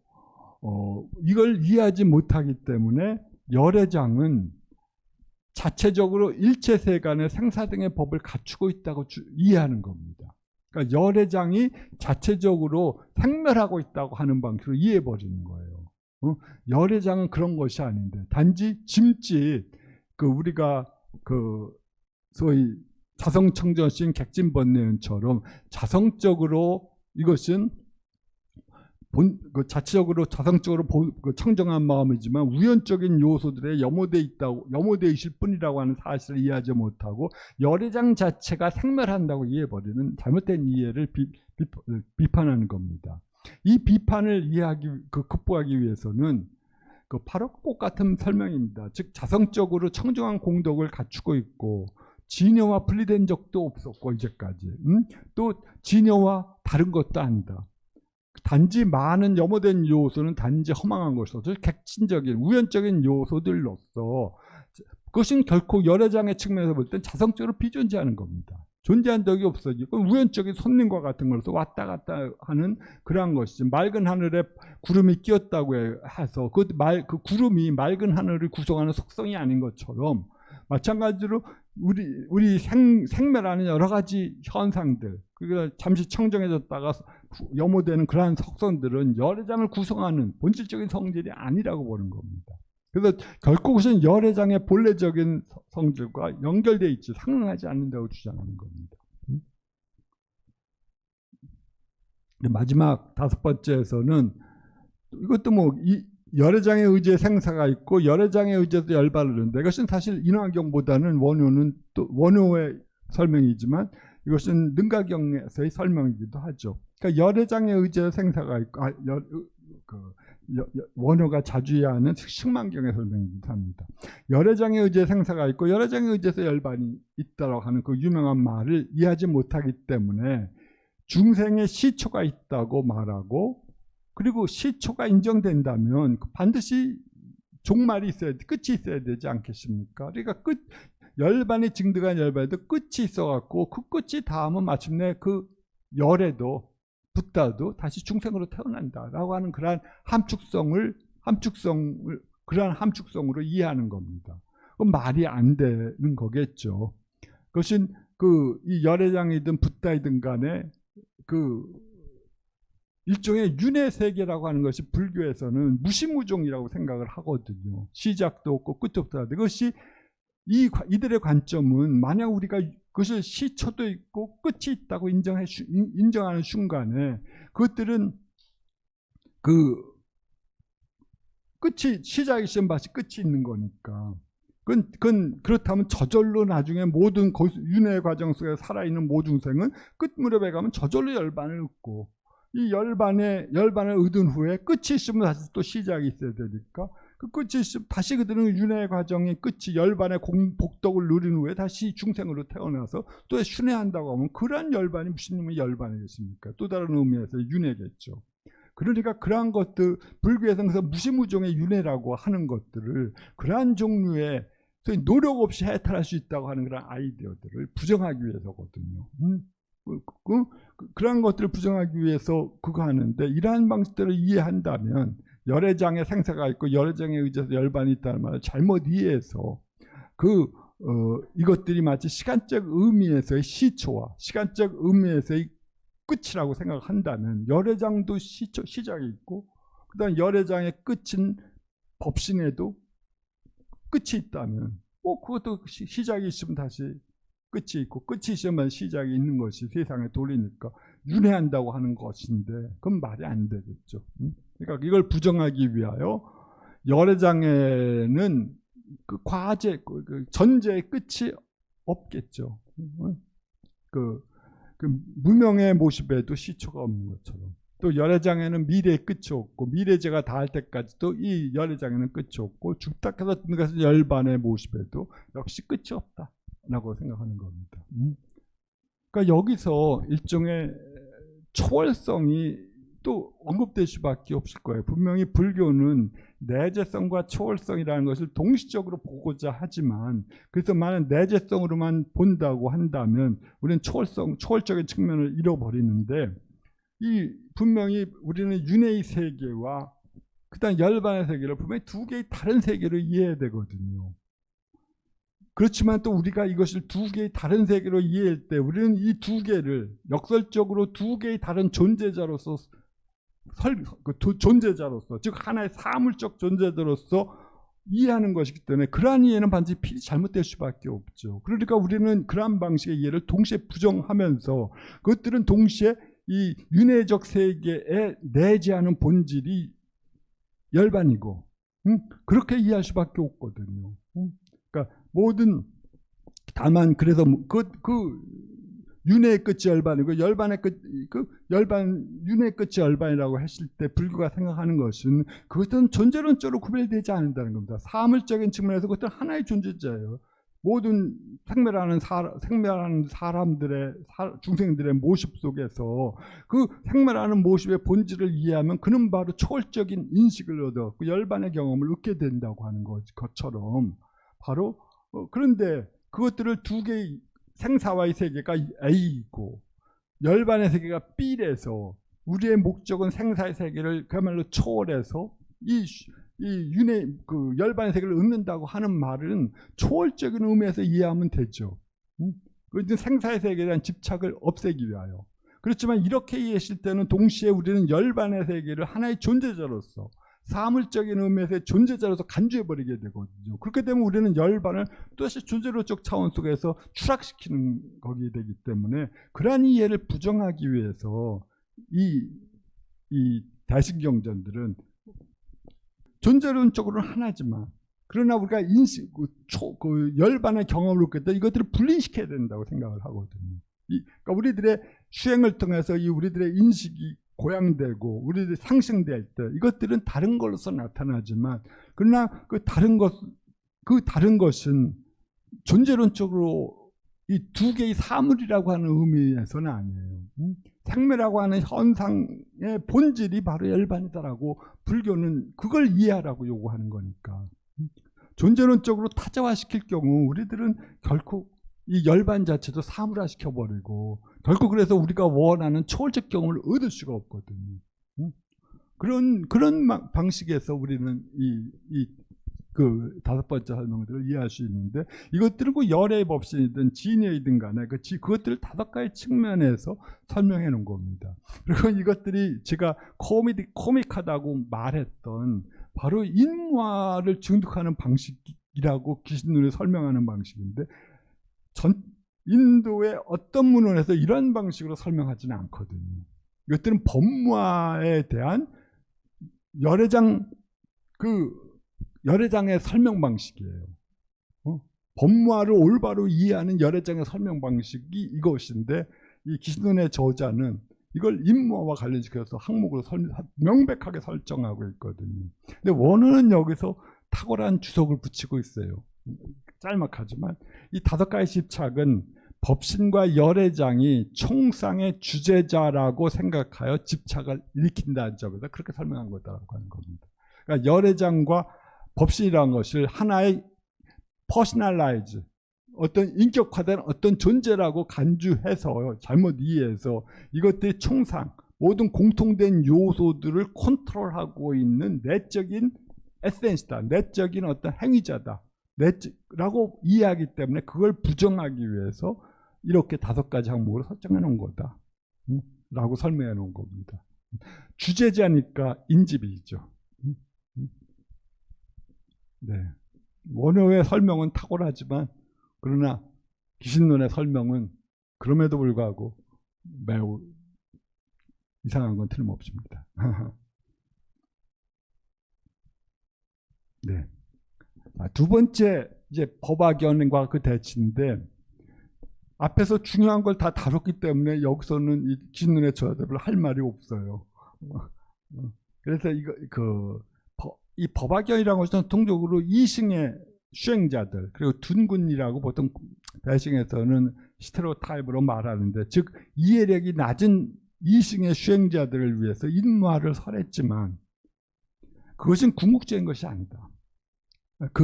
S1: 이걸 이해하지 못하기 때문에 열애장은 자체적으로 일체세간의 생사 등의 법을 갖추고 있다고 이해하는 겁니다. 그러니까 열애장이 자체적으로 생멸하고 있다고 하는 방식으로 이해해버리는 거예요. 열애장은 그런 것이 아닌데 단지 짐짓 우리가 소위 자성청정신 객진번뇌론처럼 자성적으로 이것은 자체적으로 자성적으로 청정한 마음이지만 우연적인 요소들에 염호되어 있을 뿐이라고 하는 사실을 이해하지 못하고 열애장 자체가 생멸한다고 이해해버리는 잘못된 이해를 비판하는 겁니다. 이 비판을 극복하기 위해서는 바로 똑같은 설명입니다. 즉 자성적으로 청정한 공덕을 갖추고 있고 진여와 분리된 적도 없었고 이제까지 또 진여와 다른 것도 아니다. 단지 많은 염호된 요소는 단지 허망한 것으로서 객진적인 우연적인 요소들로서 그것은 결코 열애장의 측면에서 볼 땐 자성적으로 비존재하는 겁니다. 존재한 적이 없어지고 우연적인 손님과 같은 것으로 왔다 갔다 하는 그러한 것이지 맑은 하늘에 구름이 끼었다고 해서 그 구름이 맑은 하늘을 구성하는 속성이 아닌 것처럼 마찬가지로 우리 생멸하는 여러 가지 현상들, 그러니까 잠시 청정해졌다가 염호되는 그러한 속성들은 열애장을 구성하는 본질적인 성질이 아니라고 보는 겁니다. 그래서 결코 그것은 열애장의 본래적인 성질과 연결되어 있지 상응하지 않는다고 주장하는 겁니다. 마지막 5번째에서는 이것도 열애장의 의지의 생사가 있고 열애장의 의지에서 열반을 얻는다. 이것은 사실 인화경보다는 원효의 설명이지만 이것은 능가경에서의 설명이기도 하죠. 그러니까 열애장의 의지에서 생사가 있고 원효가 자주 이해하는 식만경의 설명이기도 합니다. 열애장의 의지에 생사가 있고 열애장의 의지에서 열반이 있다고 하는 그 유명한 말을 이해하지 못하기 때문에 중생의 시초가 있다고 말하고 그리고 시초가 인정된다면 반드시 종말이 끝이 있어야 되지 않겠습니까? 그러니까 열반이 증득한 열반에도 끝이 있어갖고 그 끝이 닿으면 마침내 그 열에도 붓다도 다시 중생으로 태어난다라고 하는 그러한 그러한 함축성으로 이해하는 겁니다. 그건 말이 안 되는 거겠죠. 그것은 이 열애장이든 붓다이든 간에 일종의 윤회 세계라고 하는 것이 불교에서는 무시무종이라고 생각을 하거든요. 시작도 없고 끝도 없다. 그것이 이들의 관점은 만약 우리가 그것을 시초도 있고 끝이 있다고 인정하는 순간에 그것들은 끝이 시작이 시험 받이 끝이 있는 거니까 그건 그렇다면 저절로 나중에 모든 윤회 과정 속에 살아있는 모든 생은 끝 무렵에 가면 저절로 열반을 얻고 이 열반을 얻은 후에 끝이 있으면 다시 또 시작이 있어야 되니까 그 끝이 있으면 다시 그들은 윤회 과정의 끝이 열반의 복덕을 누린 후에 다시 중생으로 태어나서 또 순회한다고 하면 그러한 열반이 무슨 놈의 열반이겠습니까? 또 다른 의미에서 윤회겠죠. 그러니까 그러한 것들 불교에서 무시무종의 윤회라고 하는 것들을 그러한 종류의 노력 없이 해탈할 수 있다고 하는 그런 아이디어들을 부정하기 위해서거든요. 그러한 것들을 부정하기 위해서 그거 하는데 이러한 방식들을 이해한다면 열애장의 생사가 있고 열애장에 의지해서 열반이 있다는 말을 잘못 이해해서 이것들이 마치 시간적 의미에서의 시초와 시간적 의미에서의 끝이라고 생각한다면 열애장도 시작이 있고 그다음 열애장의 끝인 법신에도 끝이 있다면 그것도 시작이 있으면 다시 끝이 있고 끝이 있으면 시작이 있는 것이 세상의 도리니까 윤회한다고 하는 것인데 그건 말이 안 되겠죠. 그러니까 이걸 부정하기 위하여 열애장에는 그 과제, 전제의 끝이 없겠죠. 무명의 모습에도 시초가 없는 것처럼 또 열애장에는 미래의 끝이 없고 미래제가 닿을 때까지도 이 열애장에는 끝이 없고 죽다 해서 것은 열반의 모습에도 역시 끝이 없다라고 생각하는 겁니다. 그러니까 여기서 일종의 초월성이 또 언급될 수밖에 없을 거예요. 분명히 불교는 내재성과 초월성이라는 것을 동시적으로 보고자 하지만 그래서 만약 내재성으로만 본다고 한다면 우리는 초월적인 측면을 잃어버리는데 분명히 우리는 윤회의 세계와 그다음 열반의 세계를 분명히 두 개의 다른 세계로 이해해야 되거든요. 그렇지만 또 우리가 이것을 두 개의 다른 세계로 이해할 때 우리는 이 두 개를 역설적으로 두 개의 다른 존재자로서 즉 하나의 사물적 존재자로서 이해하는 것이기 때문에 그러한 이해는 반드시 잘못될 수밖에 없죠. 그러니까 우리는 그러한 방식의 이해를 동시에 부정하면서 그것들은 동시에 이 윤회적 세계에 내재하는 본질이 열반이고, 그렇게 이해할 수밖에 없거든요. 그러니까 모든, 다만 그래서 그 윤회의 끝이 열반이고 열반의 끝, 윤회의 끝이 열반이라고 했을 때 불교가 생각하는 것은 그것은 존재론적으로 구별되지 않는다는 겁니다. 사물적인 측면에서 그것은 하나의 존재자예요. 모든 생멸하는 사람들의 중생들의 모습 속에서 그 생멸하는 모습의 본질을 이해하면 그는 바로 초월적인 인식을 얻어 그 열반의 경험을 얻게 된다고 하는 것처럼 바로 그런데 그것들을 두 개의 생사와의 세계가 A이고 열반의 세계가 B래서 우리의 목적은 생사의 세계를 그야말로 초월해서 이 윤회 그 열반의 세계를 얻는다고 하는 말은 초월적인 의미에서 이해하면 되죠. 그 생사의 세계에 대한 집착을 없애기 위하여. 그렇지만 이렇게 이해했을 때는 동시에 우리는 열반의 세계를 하나의 존재자로서 사물적인 의미에서의 존재자로서 간주해버리게 되거든요. 그렇게 되면 우리는 열반을 또다시 존재론적 차원 속에서 추락시키는 거기 되기 때문에 그러한 이해를 부정하기 위해서 이 대승경전들은 존재론적으로는 하나지만 그러나 우리가 그 열반의 경험을 얻게 때 이것들을 분리시켜야 된다고 생각을 하거든요. 그러니까 우리들의 수행을 통해서 우리들의 인식이 고양되고 우리들이 상승될 때 이것들은 다른 걸로서 나타나지만 그러나 그 다른 것은 존재론적으로 이 두 개의 사물이라고 하는 의미에서는 아니에요. 생매라고 하는 현상의 본질이 바로 열반이다라고 불교는 그걸 이해하라고 요구하는 거니까. 존재론적으로 타자화시킬 경우 우리들은 결코 이 열반 자체도 사물화 시켜버리고 결코 그래서 우리가 원하는 초월적 경험을 얻을 수가 없거든요. 그런 방식에서 우리는 그 다섯 번째 설명들을 이해할 수 있는데 이것들은 그 열의 법신이든 진여이든 간에 그것들을 다섯 가지 측면에서 설명해 놓은 겁니다. 그리고 이것들이 제가 코믹하다고 말했던 바로 인화를 증득하는 방식이라고 기신론에 설명하는 방식인데 인도의 어떤 문헌에서 이런 방식으로 설명하지는 않거든요. 이것들은 법화에 대한 열애장의 설명 방식이에요. 법화를 올바로 이해하는 열애장의 설명 방식이 이것인데 이 기신론의 저자는 이걸 인화와 관련시켜서 항목으로 명백하게 설정하고 있거든요. 근데 원어는 여기서 탁월한 주석을 붙이고 있어요. 짤막하지만 이 다섯 가지 집착은 법신과 열애장이 총상의 주제자라고 생각하여 집착을 일으킨다는 점에서 그렇게 설명한 거다라고 하는 겁니다. 그러니까 열애장과 법신이라는 것을 하나의 퍼스널라이즈, 어떤 인격화된 어떤 존재라고 간주해서 잘못 이해해서 이것들이 총상, 모든 공통된 요소들을 컨트롤하고 있는 내적인 에센스다, 내적인 어떤 행위자다 라고 이해하기 때문에 그걸 부정하기 위해서 이렇게 다섯 가지 항목으로 설정해 놓은 거다 라고 설명해 놓은 겁니다. 주제자니까 인집이죠. 네. 원어의 설명은 탁월하지만 그러나 기신론의 설명은 그럼에도 불구하고 매우 이상한 건 틀림없습니다. 네. 두 번째 이제 법화견과 그 대치인데 앞에서 중요한 걸 다 다뤘기 때문에 여기서는 이 기신론의 저자들 할 말이 없어요. 그래서 이 법화견이라는 것은 통적으로 이승의 수행자들 그리고 둔군이라고 보통 대승에서는 스테레오타입으로 말하는데 즉 이해력이 낮은 이승의 수행자들을 위해서 인화를 설했지만 그것은 궁극적인 것이 아니다.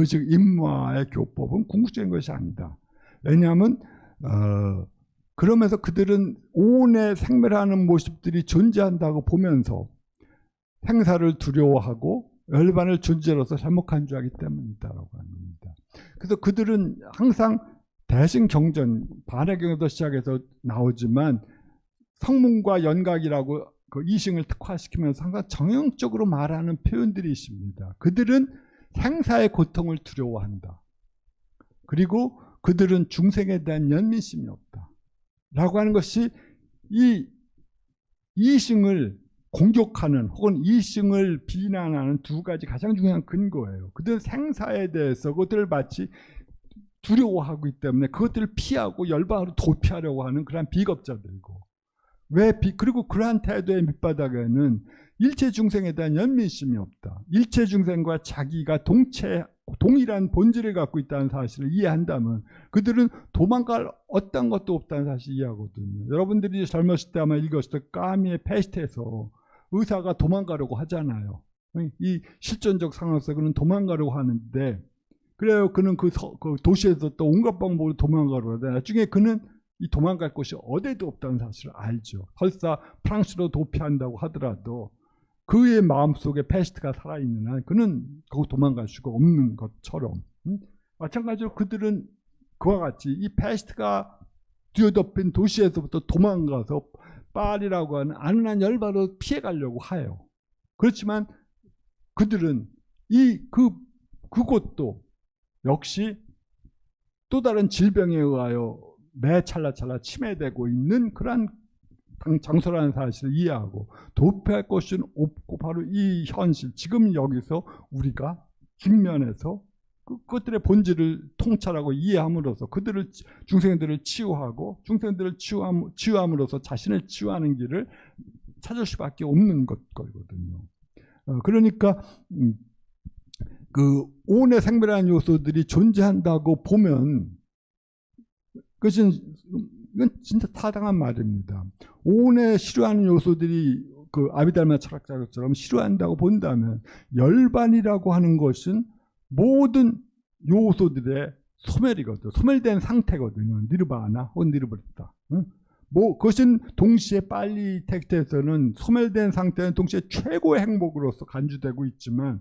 S1: 즉 인화의 교법은 궁극적인 것이 아니다. 왜냐하면 그러면서 그들은 온에 생멸하는 모습들이 존재한다고 보면서 생사를 두려워하고 열반을 존재로서 잘못 간주하기 때문이다라고 하는 겁니다. 그래서 그들은 항상 대승경전, 반야경에도 시작해서 나오지만 성문과 연각이라고 그 이승을 특화시키면서 항상 정형적으로 말하는 표현들이 있습니다. 그들은 생사의 고통을 두려워한다. 그리고 그들은 중생에 대한 연민심이 없다. 라고 하는 것이 이 이승을 공격하는 혹은 이승을 비난하는 두 가지 가장 중요한 근거예요. 그들은 생사에 대해서 그것들을 마치 두려워하고 있기 때문에 그것들을 피하고 열방으로 도피하려고 하는 그러한 비겁자들이고, 그리고 그러한 태도의 밑바닥에는 일체 중생에 대한 연민심이 없다. 일체 중생과 자기가 동일한 본질을 갖고 있다는 사실을 이해한다면 그들은 도망갈 어떤 것도 없다는 사실을 이해하거든요. 여러분들이 젊었을 때 아마 읽었을 때 까미의 페스트에서 의사가 도망가려고 하잖아요. 이 실존적 상황에서 그는 도망가려고 하는데, 그래요. 그는 그 도시에서 또 온갖 방법으로 도망가려고 하는데 나중에 그는 이 도망갈 곳이 어디에도 없다는 사실을 알죠. 설사 프랑스로 도피한다고 하더라도 그의 마음속에 페스트가 살아있는 한 그는 거기 도망갈 수가 없는 것처럼, 마찬가지로 그들은 그와 같이 이 페스트가 뒤어덮인 도시에서부터 도망가서 파리라고 하는 안은한 열바로 피해가려고 해요. 그렇지만 그들은 그곳도 역시 또 다른 질병에 의하여 매 찰나찰나 침해되고 있는 그러한 장소라는 사실을 이해하고 도피할 것은 없고, 바로 이 현실, 지금 여기서 우리가 직면해서 그것들의 본질을 통찰하고 이해함으로써 중생들을 치유하고 중생들을 치유함으로써 자신을 치유하는 길을 찾을 수밖에 없는 거거든요. 그러니까 그 오온의 생멸하는 요소들이 존재한다고 보면 이건 진짜 타당한 말입니다. 오온에 싫어하는 요소들이 그 아비달마 철학자처럼 싫어한다고 본다면 열반이라고 하는 것은 모든 요소들의 소멸이거든요. 소멸된 상태거든요. 니르바나 혹은 니르브르타. 그것은 동시에 빨리 텍스트에서는 소멸된 상태는 동시에 최고의 행복으로서 간주되고 있지만,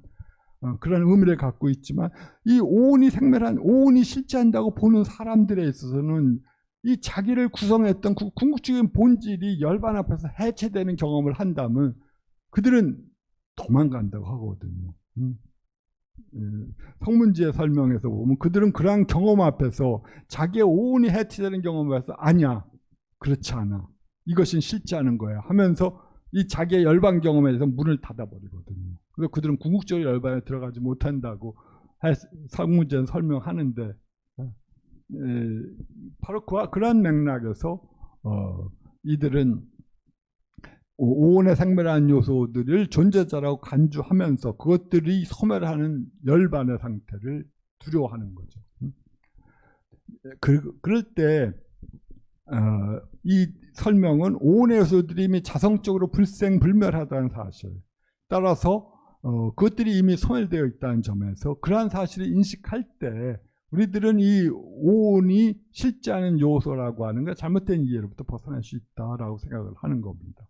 S1: 그런 의미를 갖고 있지만, 이 오온이 실제한다고 보는 사람들에 있어서는 이 자기를 구성했던 궁극적인 본질이 열반 앞에서 해체되는 경험을 한다면 그들은 도망간다고 하거든요. 성문지의 설명에서 보면 그들은 그러한 경험 앞에서 자기의 오온이 해체되는 경험을 해서 아니야, 그렇지 않아, 이것은 실제하는 거야 하면서 이 자기의 열반 경험에 대해서 문을 닫아버리거든요. 그래서 그들은 궁극적인 열반에 들어가지 못한다고 성문지에는 설명하는데, 바로 그러한 맥락에서 이들은 오온에 생멸하는 요소들을 존재자라고 간주하면서 그것들이 소멸하는 열반의 상태를 두려워하는 거죠. 그럴 때 이 설명은 오온의 요소들이 이미 자성적으로 불생불멸하다는 사실, 따라서 그것들이 이미 소멸되어 있다는 점에서 그러한 사실을 인식할 때 우리들은 이 오온이 실제하는 요소라고 하는 게 잘못된 이해로부터 벗어날 수 있다라고 생각을 하는 겁니다.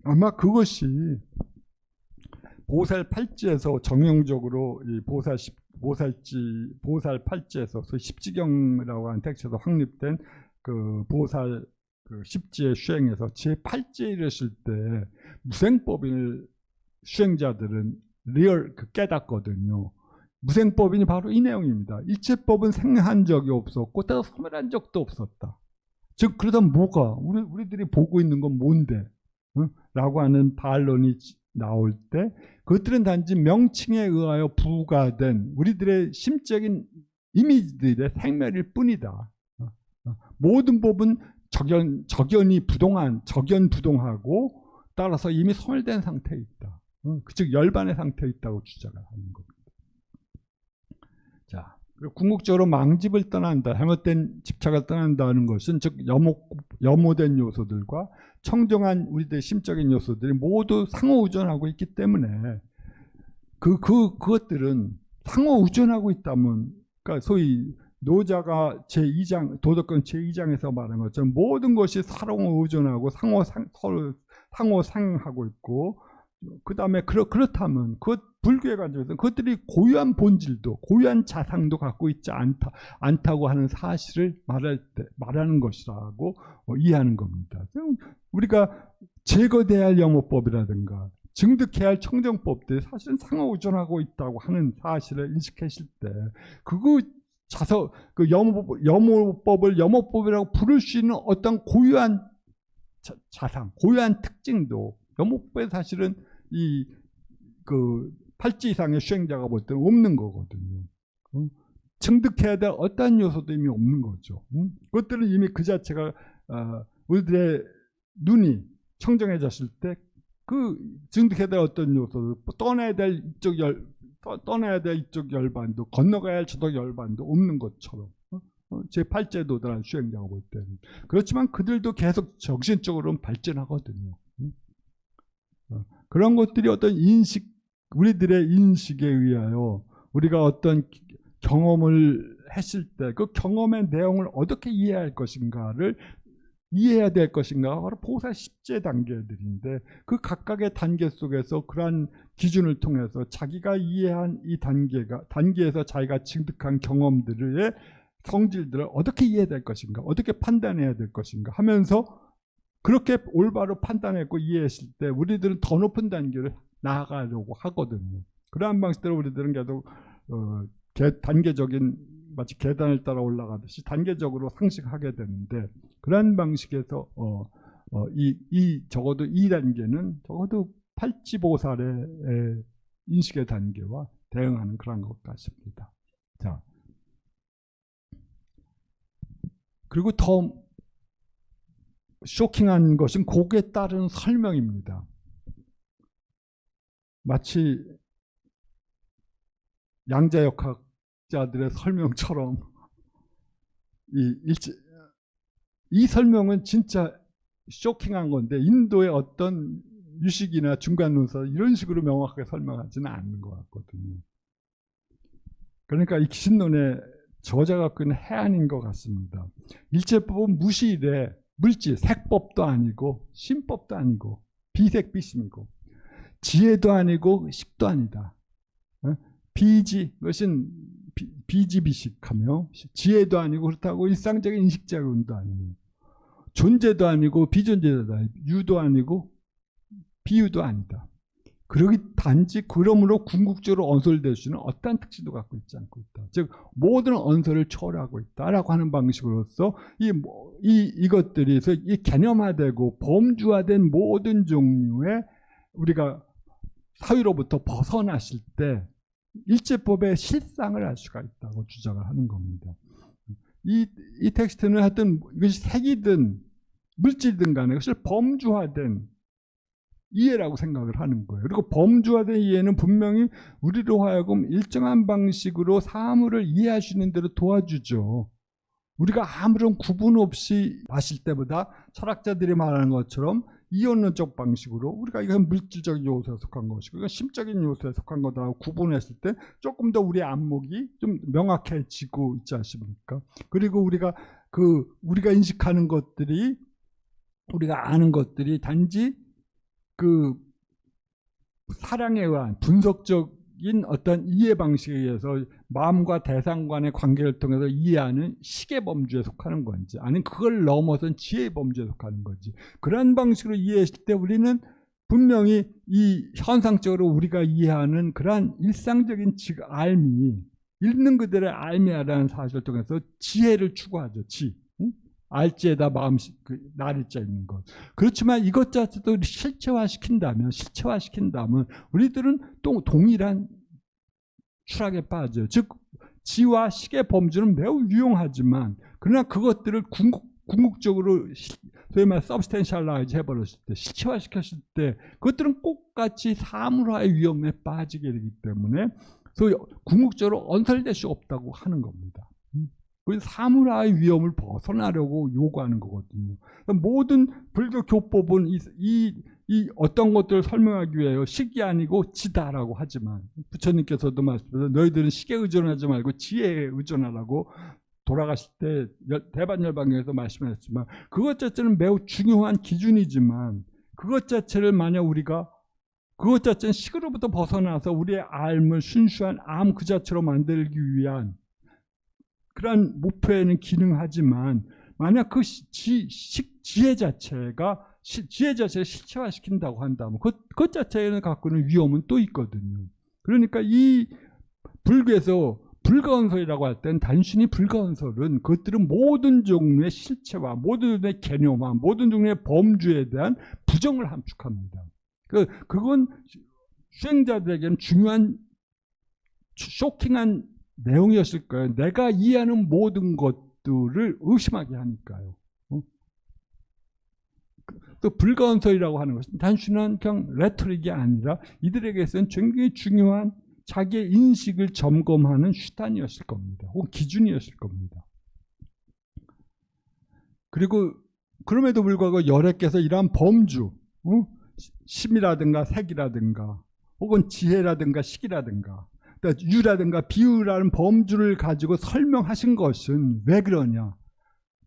S1: 아마 그것이 보살 팔지에서 정형적으로 이 보살 팔지에서 십지경이라고 하는 텍스트에서 확립된 그 보살 그 십지의 수행에서 제8지에 이르실 때 무생법인을 수행자들은 깨닫거든요. 무생법인이 바로 이 내용입니다. 일체법은 생한 적이 없었고 때가 소멸한 적도 없었다. 즉 그러다 뭐가 우리들이 보고 있는 건 뭔데? 라고 하는 반론이 나올 때 그것들은 단지 명칭에 의하여 부과된 우리들의 심적인 이미지들의 생멸일 뿐이다. 모든 법은 적연부동하고 따라서 이미 소멸된 상태에 있다. 즉 열반의 상태에 있다고 주장을 하는 겁니다. 자, 그리고 궁극적으로 망집을 떠난다, 잘못된 집착을 떠난다는 것은 즉 염호된 요소들과 청정한 우리들의 심적인 요소들이 모두 상호의존하고 있기 때문에 그것들은 상호의존하고 있다면, 그러니까 소위 노자가 제2장 도덕경 제2장에서 말한 것처럼 모든 것이 상호의존하고 서로 상호상하고 있고, 그 다음에 그렇다면 불교의 관점에서 그것들이 고유한 본질도 고유한 자상도 갖고 있지 않다고 하는 사실을 말하는 것이라고 이해하는 겁니다. 우리가 제거돼야 할 염호법이라든가 증득해야 할 청정법들이 사실은 상호의존하고 있다고 하는 사실을 인식하실 때 염호법을 염호법이라고 부를 수 있는 어떤 고유한 자상, 고유한 특징도 여목부에 사실은 이 그 팔찌 이상의 수행자가 볼 때는 없는 거거든요. 증득해야 될 어떠한 요소도 이미 없는 거죠. 그것들은 이미 그 자체가 우리들의 눈이 청정해졌을 때 그 증득해야 될 어떤 요소도 떠나야 될 이쪽 열반도 건너가야 할 저쪽 열반도 없는 것처럼 제8제 도달한 수행자가 볼 때는 그렇지만 그들도 계속 정신적으로는 발전하거든요. 그런 것들이 어떤 우리들의 인식에 의하여 우리가 어떤 경험을 했을 때 그 경험의 내용을 어떻게 이해할 것인가를 이해해야 될 것인가가 바로 보살 10제 단계들인데 그 각각의 단계 속에서 그러한 기준을 통해서 자기가 이해한 이 단계에서 자기가 증득한 경험들의 성질들을 어떻게 이해해야 될 것인가, 어떻게 판단해야 될 것인가 하면서 그렇게 올바로 판단했고 이해했을 때 우리들은 더 높은 단계를 나아가려고 하거든요. 그러한 방식대로 우리들은 계속 단계적인 마치 계단을 따라 올라가듯이 단계적으로 상식하게 되는데 그러한 방식에서 적어도 이 단계는 적어도 팔찌보살의 인식의 단계와 대응하는 그런 것 같습니다. 자, 그리고 더 쇼킹한 것은 거기에 따른 설명입니다. 마치 양자역학자들의 설명처럼 이 설명은 진짜 쇼킹한 건데 인도의 어떤 유식이나 중간론서 이런 식으로 명확하게 설명하지는 않는 것 같거든요. 그러니까 이 기신론의 저자가 끄는 해안인 것 같습니다. 일체법은 무시이래 물질, 색법도 아니고 신법도 아니고 비색비심이고 지혜도 아니고 식도 아니다. 그것은 비지비식하며 지혜도 아니고 그렇다고 일상적인 인식작용도 아니고 존재도 아니고 비존재도 아니고 유도 아니고 비유도 아니다. 그러기 단지 그러므로 궁극적으로 언설될 수 있는 어떠한 특징도 갖고 있지 않고 있다. 즉 모든 언설을 초월하고 있다라고 하는 방식으로서 이것들이 이 개념화되고 범주화된 모든 종류의 우리가 사유로부터 벗어나실 때 일체법의 실상을 알 수가 있다고 주장을 하는 겁니다. 이 텍스트는 하여튼 이것이 색이든 물질이든 간에 그것을 범주화된 이해라고 생각을 하는 거예요. 그리고 범주화된 이해는 분명히 우리로 하여금 일정한 방식으로 사물을 이해할 수 있는 대로 도와주죠. 우리가 아무런 구분 없이 봤을 때보다 철학자들이 말하는 것처럼 이원론적 방식으로 우리가 이건 물질적인 요소에 속한 것이고 이건 심적인 요소에 속한 거다라고 구분했을 때 조금 더 우리의 안목이 좀 명확해지고 있지 않습니까? 그리고 우리가 인식하는 것들이 우리가 아는 것들이 단지 그 사랑에 의한 분석적인 어떤 이해 방식에 의해서 마음과 대상 간의 관계를 통해서 이해하는 식의 범주에 속하는 건지 아니면 그걸 넘어선 지혜의 범주에 속하는 건지 그런 방식으로 이해했을 때 우리는 분명히 이 현상적으로 우리가 이해하는 그러한 일상적인 알미 있는 그대로의 알미라는 사실을 통해서 지혜를 추구하죠. 알지에다 마음 나를 자 있는 것. 그렇지만 이것 자체도 실체화시킨다면 우리들은 또 동일한 추락에 빠져요. 즉 지와 식의 범주는 매우 유용하지만 그러나 그것들을 궁극적으로 소위 말 서브스텐셜라이즈 해버렸을 때 실체화시켰을 때 그것들은 꼭같이 사물화의 위험에 빠지게 되기 때문에 소위 궁극적으로 언설될 수 없다고 하는 겁니다. 사물화의 위험을 벗어나려고 요구하는 거거든요. 모든 불교 교법은 이 어떤 것들을 설명하기 위해 식이 아니고 지다라고 하지만 부처님께서도 말씀하셨죠. 너희들은 식에 의존하지 말고 지혜에 의존하라고 돌아가실 때 대반열반경에서 말씀하셨지만 그것 자체는 매우 중요한 기준이지만 그것 자체를 만약 우리가 그것 자체는 식으로부터 벗어나서 우리의 알을 순수한 암 그 자체로 만들기 위한 그러한 목표에는 기능하지만 만약 그 지혜 자체를 실체화시킨다고 한다면 그것 자체에는 갖고 있는 위험은 또 있거든요. 그러니까 이 불교에서 불가언설이라고 할 땐 단순히 불가언설은 그것들은 모든 종류의 실체와 모든 종류의 개념과 모든 종류의 범주에 대한 부정을 함축합니다. 그건 수행자들에게는 중요한 쇼킹한 내용이었을 거예요. 내가 이해하는 모든 것들을 의심하게 하니까요. 또 불가언설이라고 하는 것은 단순한 그냥 레토릭이 아니라 이들에게서는 굉장히 중요한 자기의 인식을 점검하는 수단이었을 겁니다. 혹은 기준이었을 겁니다. 그리고 그럼에도 불구하고 열애께서 이러한 범주, 심이라든가 색이라든가 혹은 지혜라든가 식이라든가 유라든가 비유라는 범주를 가지고 설명하신 것은 왜 그러냐?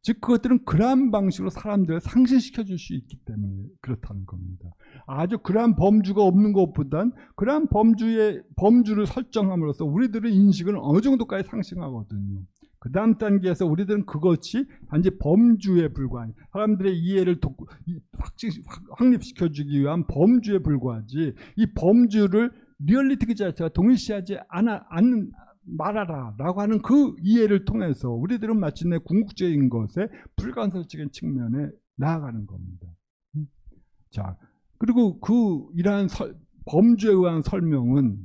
S1: 즉 그것들은 그러한 방식으로 사람들을 상실시켜 줄 수 있기 때문에 그렇다는 겁니다. 아주 그러한 범주가 없는 것보단 그러한 범주를 설정함으로써 우리들의 인식은 어느 정도까지 상승하거든요. 그 다음 단계에서 우리들은 그것이 단지 범주에 불과한 사람들의 이해를 확립시켜주기 위한 범주에 불과하지 이 범주를 리얼리티 그 자체가 동일시하지 않는 말하라 라고 하는 그 이해를 통해서 우리들은 마침내 궁극적인 것에 불가언설적인 측면에 나아가는 겁니다. 자, 그리고 이러한 범주에 의한 설명은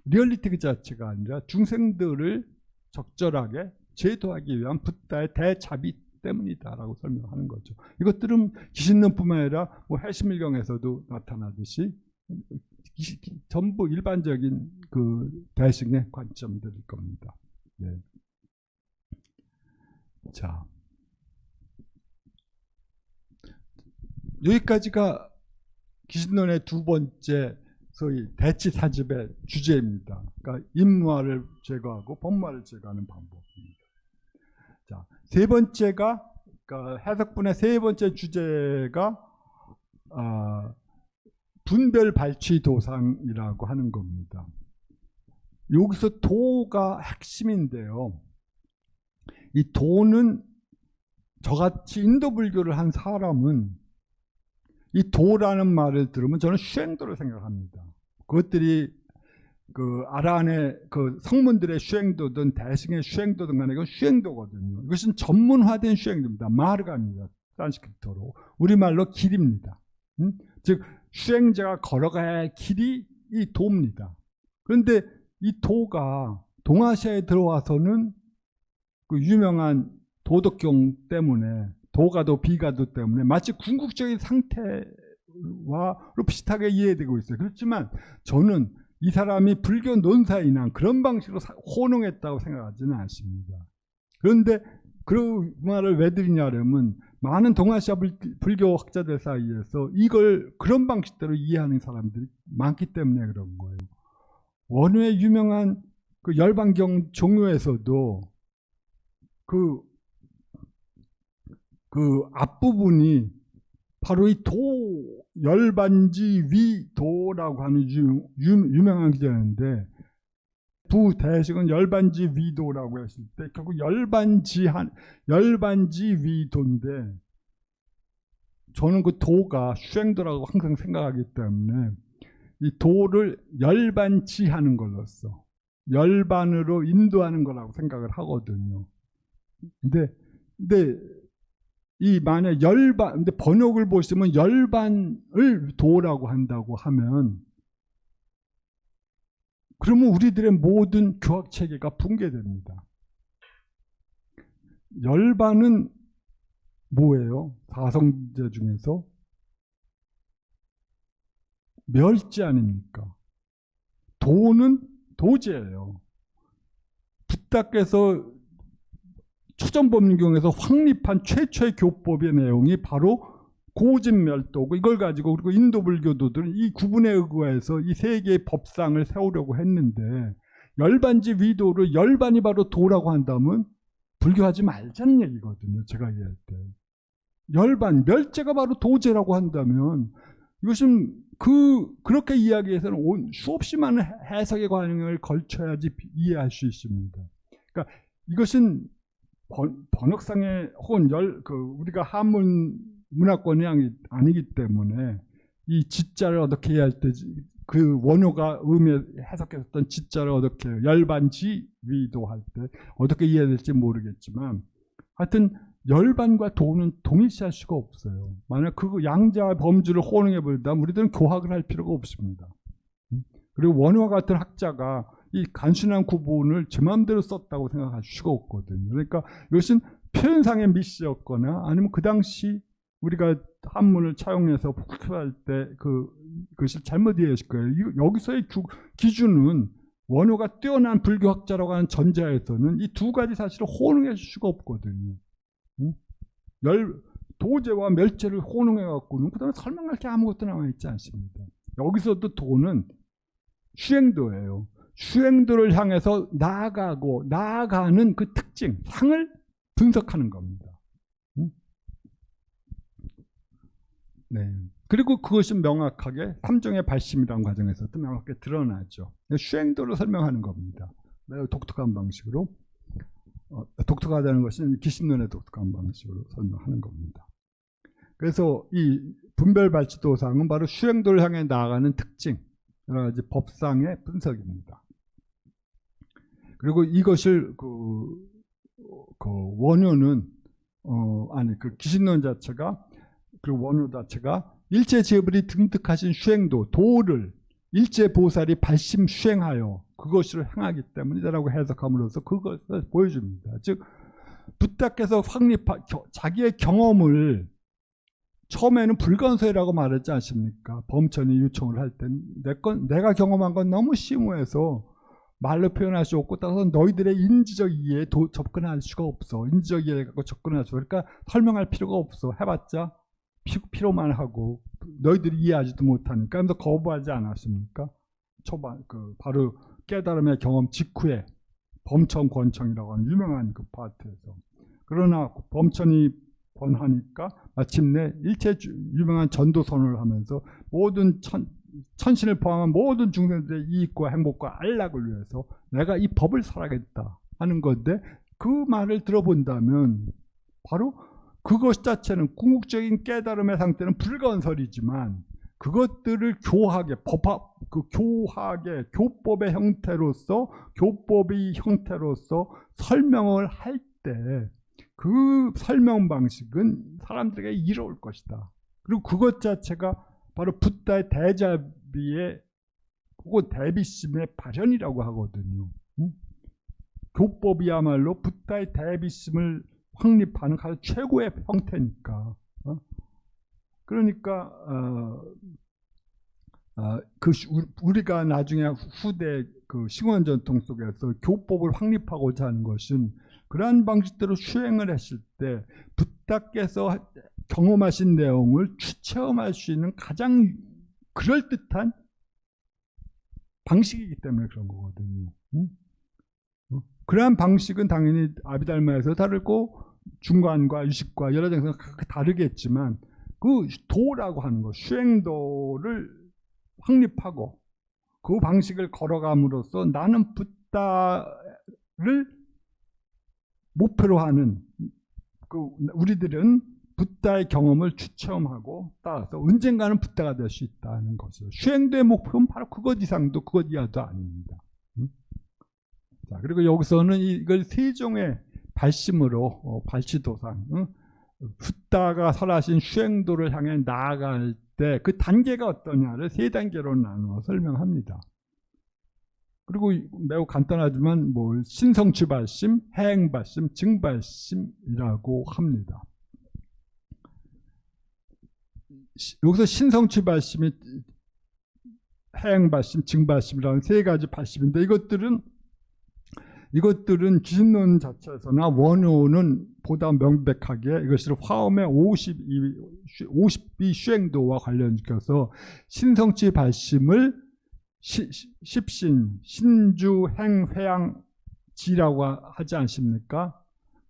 S1: 리얼리티 그 자체가 아니라 중생들을 적절하게 제도하기 위한 붓다의 대자비 때문이다라고 설명하는 거죠. 이것들은 기신론뿐만 아니라 해심일경에서도 나타나듯이 전부 일반적인 그 대승의 관점들일 겁니다. 네. 자, 여기까지가 기신론의 두 번째 소위 대치사집의 주제입니다. 그러니까 인무화를 제거하고 법무화를 제거하는 방법입니다. 자, 세 번째가 그러니까 해석분의 세 번째 주제가 분별 발취 도상이라고 하는 겁니다. 여기서 도가 핵심인데요. 이 도는 저같이 인도 불교를 한 사람은 이 도라는 말을 들으면 저는 슈행도를 생각합니다. 그것들이 그 아란의 그 성문들의 슈행도든 대승의 슈행도든 간에 이건 슈행도거든요. 이것은 전문화된 슈행도입니다. 마르가입니다. 산스크리트어로. 우리말로 길입니다. 즉 수행자가 걸어가야 할 길이 이 도입니다. 그런데 이 도가 동아시아에 들어와서는 그 유명한 도덕경 때문에 도가도 비가도 때문에 마치 궁극적인 상태와 비슷하게 이해되고 있어요. 그렇지만 저는 이 사람이 불교 논사이나 그런 방식으로 호능했다고 생각하지는 않습니다. 그런데 그 말을 왜 드리냐면 많은 동아시아 불교 학자들 사이에서 이걸 그런 방식대로 이해하는 사람들이 많기 때문에 그런 거예요. 원효의 유명한 그 열반경 종요에서도 그 앞부분이 바로 이 도, 열반지 위도라고 하는 유명한 기자인데 부대식은 열반지 위도라고 했을 때 결국 열반지 위도인데 저는 그 도가 슈행도라고 항상 생각하기 때문에 이 도를 열반지하는 걸로써 열반으로 인도하는 거라고 생각을 하거든요. 근데 이 만약 근데 번역을 보시면 열반을 도라고 한다고 하면 그러면 우리들의 모든 교학 체계가 붕괴됩니다. 열반은 뭐예요? 사성제 중에서 멸지 아닙니까? 도는 도제예요. 붓다께서 초전법륜경에서 확립한 최초의 교법의 내용이 바로 고진멸도고 이걸 가지고 그리고 인도 불교도들은 이 구분에 의거해서 이 세 개의 법상을 세우려고 했는데 열반지 위도를 열반이 바로 도라고 한다면 불교하지 말자는 얘기거든요. 제가 이해할 때. 열반, 멸제가 바로 도제라고 한다면 이것은 그렇게 이야기해서는 수없이 많은 해석의 과정을 걸쳐야지 이해할 수 있습니다. 그러니까 이것은 번역상의 혹은 우리가 한문 문화권이 아니기 때문에 이 지자를 어떻게 해야 할지 그 원효가 해석했었던 지자를 어떻게 열반지위도 할 때 어떻게 이해될지 모르겠지만 하여튼 열반과 도는 동일시할 수가 없어요. 만약 그 양자 범주를 혼용해 버린다면 우리들은 교학을 할 필요가 없습니다. 그리고 원효와 같은 학자가 이 간순한 구분을 제 마음대로 썼다고 생각할 수가 없거든요. 그러니까 이것은 표현상의 미스였거나 아니면 그 당시 우리가 한문을 차용해서 복습할 때 그것을 잘못 이해했을 거예요. 여기서의 기준은 원효가 뛰어난 불교학자라고 하는 전자에서는 이 두 가지 사실을 혼용해 줄 수가 없거든요. 도제와 멸제를 혼용해 갖고는 그다음에 설명할 게 아무것도 남아 있지 않습니다. 여기서도 도는 수행도예요. 수행도를 향해서 나아가는 그 특징, 상을 분석하는 겁니다. 네. 그리고 그것이 명확하게 삼종의 발심이라는 과정에서도 명확하게 드러나죠. 수행도를 설명하는 겁니다. 매우 독특한 방식으로. 독특하다는 것은 기신론의 독특한 방식으로 설명하는 겁니다. 그래서 이 분별발치도상은 바로 수행도를 향해 나아가는 특징, 여러 가지 법상의 분석입니다. 그리고 이것을 원효는 그 기신론 자체가 그 원효 자체가 일체 제불이 등득하신 수행도 도를 일체 보살이 발심 수행하여 그것을 행하기 때문이다라고 해석함으로써 그것을 보여줍니다. 즉 부탁께서 자기의 경험을 처음에는 불건설이라고 말했지 않습니까? 범천이 요청을 할 때 내가 경험한 건 너무 심오해서 말로 표현할 수 없고 따라서 너희들의 인지적 이해에 접근할 수가 없어. 인지적 이해를 갖고 접근할 수 없어. 그러니까 설명할 필요가 없어. 해봤자 피로만 하고 너희들이 이해하지도 못하니까 하면서 거부하지 않았습니까? 바로 깨달음의 경험 직후에 범천 권청이라고 하는 유명한 그 파트에서. 그러나 범천이 권하니까 마침내 일체 유명한 전도 선언을 하면서 모든 천신을 포함한 모든 중생들의 이익과 행복과 안락을 위해서 내가 이 법을 설하겠다 하는 건데 그 말을 들어본다면 바로 그것 자체는 궁극적인 깨달음의 상태는 불건설이지만 그것들을 교학의 교법의 형태로서 교법의 형태로서 설명을 할 때 그 설명 방식은 사람들에게 이로울 것이다. 그리고 그것 자체가 바로 붓다의 대자비의 혹은 대비심의 발현이라고 하거든요. 교법이야말로 붓다의 대비심을 확립하는 가장 최고의 형태니까. 그러니까 우리가 나중에 후대 그 시공한 전통 속에서 교법을 확립하고자 하는 것은 그러한 방식대로 수행을 했을 때 붓다께서 경험하신 내용을 추체험할 수 있는 가장 그럴듯한 방식이기 때문에 그런 거거든요. 그러한 방식은 당연히 아비달마에서 다르고 중관과 유식과 여러 장에서 다르겠지만 그 도라고 하는 것, 수행도를 확립하고 그 방식을 걸어감으로써 나는 붓다를 목표로 하는 우리들은 붓다의 경험을 추체험하고 따라서 언젠가는 붓다가 될 수 있다는 것이죠. 수행도의 목표는 바로 그것 이상도 그것 이하도 아닙니다. 자, 그리고 여기서는 이걸 세종의 발심으로 발치도상, 붓다가 설하신 수행도를 향해 나아갈 때 그 단계가 어떠냐를 세 단계로 나누어 설명합니다. 그리고 매우 간단하지만 신성취 발심, 해행 발심, 증 발심이라고 합니다. 여기서 신성취 발심이 해행 발심, 증 발심이라는 세 가지 발심인데 이것들은 기신론 자체에서나 원효는 보다 명백하게 이것을 화엄의 52 수행도와 관련시켜서 신성취 발심을 십신, 신주, 행, 회양, 지라고 하지 않습니까?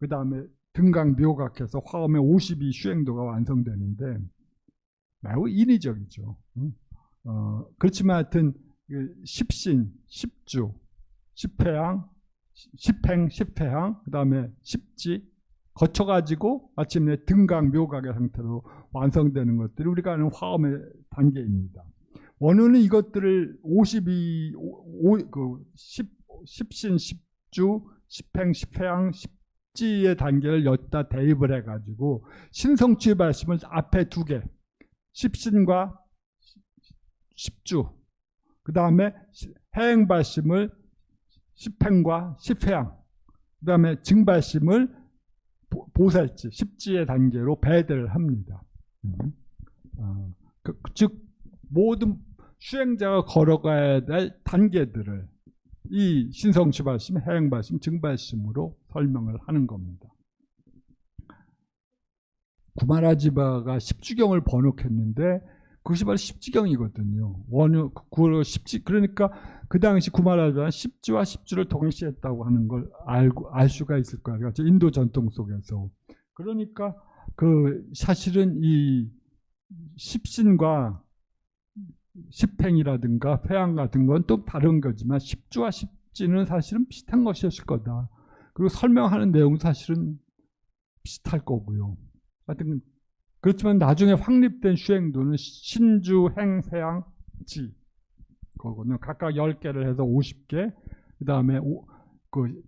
S1: 그 다음에 등강, 묘각해서 화엄의 52 수행도가 완성되는데 매우 인위적이죠. 그렇지만 하여튼 십신, 십주, 십회양, 십행, 십회양, 그 다음에 십지 거쳐가지고 마침내 등강, 묘각의 상태로 완성되는 것들이 우리가 아는 화엄의 단계입니다. 원효는 이것들을 10신, 10주, 10행, 10회양, 10지의 단계를 여기다 대입을 해가지고 신성취의 발심을 앞에 두 개, 10신과 10주, 그 다음에 해행 발심을 10행과 10회양, 그 다음에 증발심을 보살지, 10지의 단계로 배대를 합니다. 즉 모든 수행자가 걸어가야 될 단계들을 이 신성취발심, 해행발심, 증발심으로 설명을 하는 겁니다. 구마라지바가 십주경을 번역했는데 그것이 바로 십지경이거든요. 원효, 그러니까 그 당시 구마라지바는 십지와 십주를 동시에 했다고 하는 걸 알 수가 있을 거예요. 인도 전통 속에서. 그러니까 사실은 이 십신과 십행이라든가 회양 같은 건 또 다른 거지만 십주와 십지는 사실은 비슷한 것이었을 거다. 그리고 설명하는 내용은 사실은 비슷할 거고요. 하여튼 그렇지만 나중에 확립된 수행도는 신주, 행, 회양, 지 거거든요. 각각 10개를 해서 50개. 그 다음에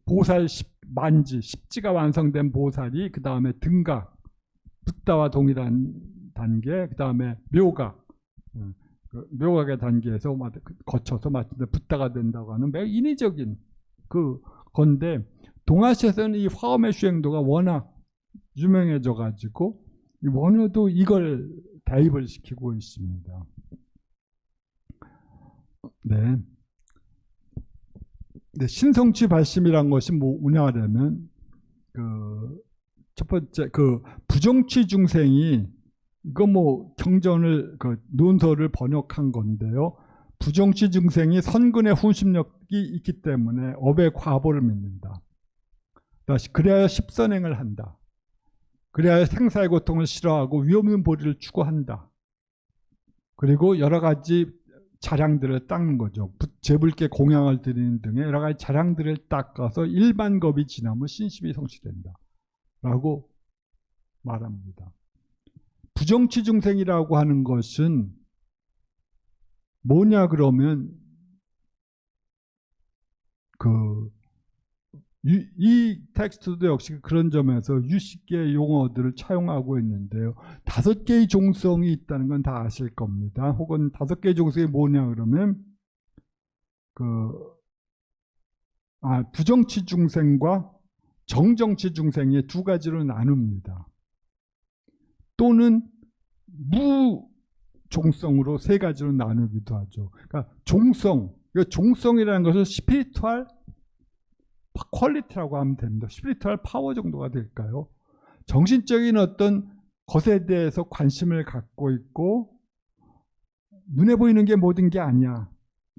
S1: 보살 만지, 십지가 완성된 보살이 그 다음에 등각, 붓다와 동일한 단계, 그 다음에 묘각, 묘각의 단계에서 거쳐서 마침내 붓다가 된다고 하는 매우 인위적인 건데, 동아시아에서는 이 화엄의 수행도가 워낙 유명해져 가지고 원효도 이걸 대입을 시키고 있습니다. 네. 신성취 발심이란 것이 뭐냐면 첫 번째 부정취 중생이 이거 경전을 논설을 번역한 건데요. 부정취 중생이 선근의 후심력이 있기 때문에 업의 과보를 믿는다. 다시 그래야 십선행을 한다. 그래야 생사의 고통을 싫어하고 위없는 보리를 추구한다. 그리고 여러 가지 자량들을 닦는 거죠. 재불께 공양을 드리는 등의 여러 가지 자량들을 닦아서 일반 겁이 지나면 신심이 성취된다. 라고 말합니다. 부정취 중생이라고 하는 것은 뭐냐 그러면 이 텍스트도 역시 그런 점에서 60개의 용어들을 차용하고 있는데요. 5개의 종성이 있다는 건 다 아실 겁니다. 혹은 5개의 종성이 뭐냐 그러면 부정취 중생과 정정취 중생의 두 가지로 나눕니다. 또는 무종성으로 세 가지로 나누기도 하죠. 그러니까 종성이라는 것을 스피리투얼 퀄리티라고 하면 됩니다. 스피리투얼 파워 정도가 될까요? 정신적인 어떤 것에 대해서 관심을 갖고 있고 눈에 보이는 게 모든 게 아니야.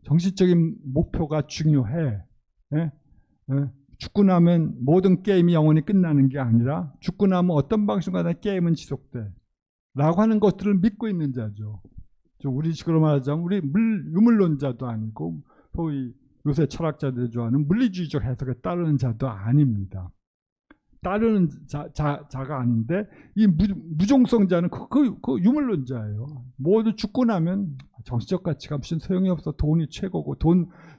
S1: 정신적인 목표가 중요해. 죽고 나면 모든 게임이 영원히 끝나는 게 아니라 죽고 나면 어떤 방식으로 게임은 지속돼. 라고 하는 것들을 믿고 있는 자죠. 우리 식으로 말하자면 우리 유물론자도 아니고 소위 요새 철학자들이 좋아하는 물리주의적 해석에 따르는 자도 아닙니다. 따르는 자가 아닌데 이 무종성자는 그 유물론자예요. 모두 죽고 나면 정신적 가치가 무슨 소용이 없어. 돈이 최고고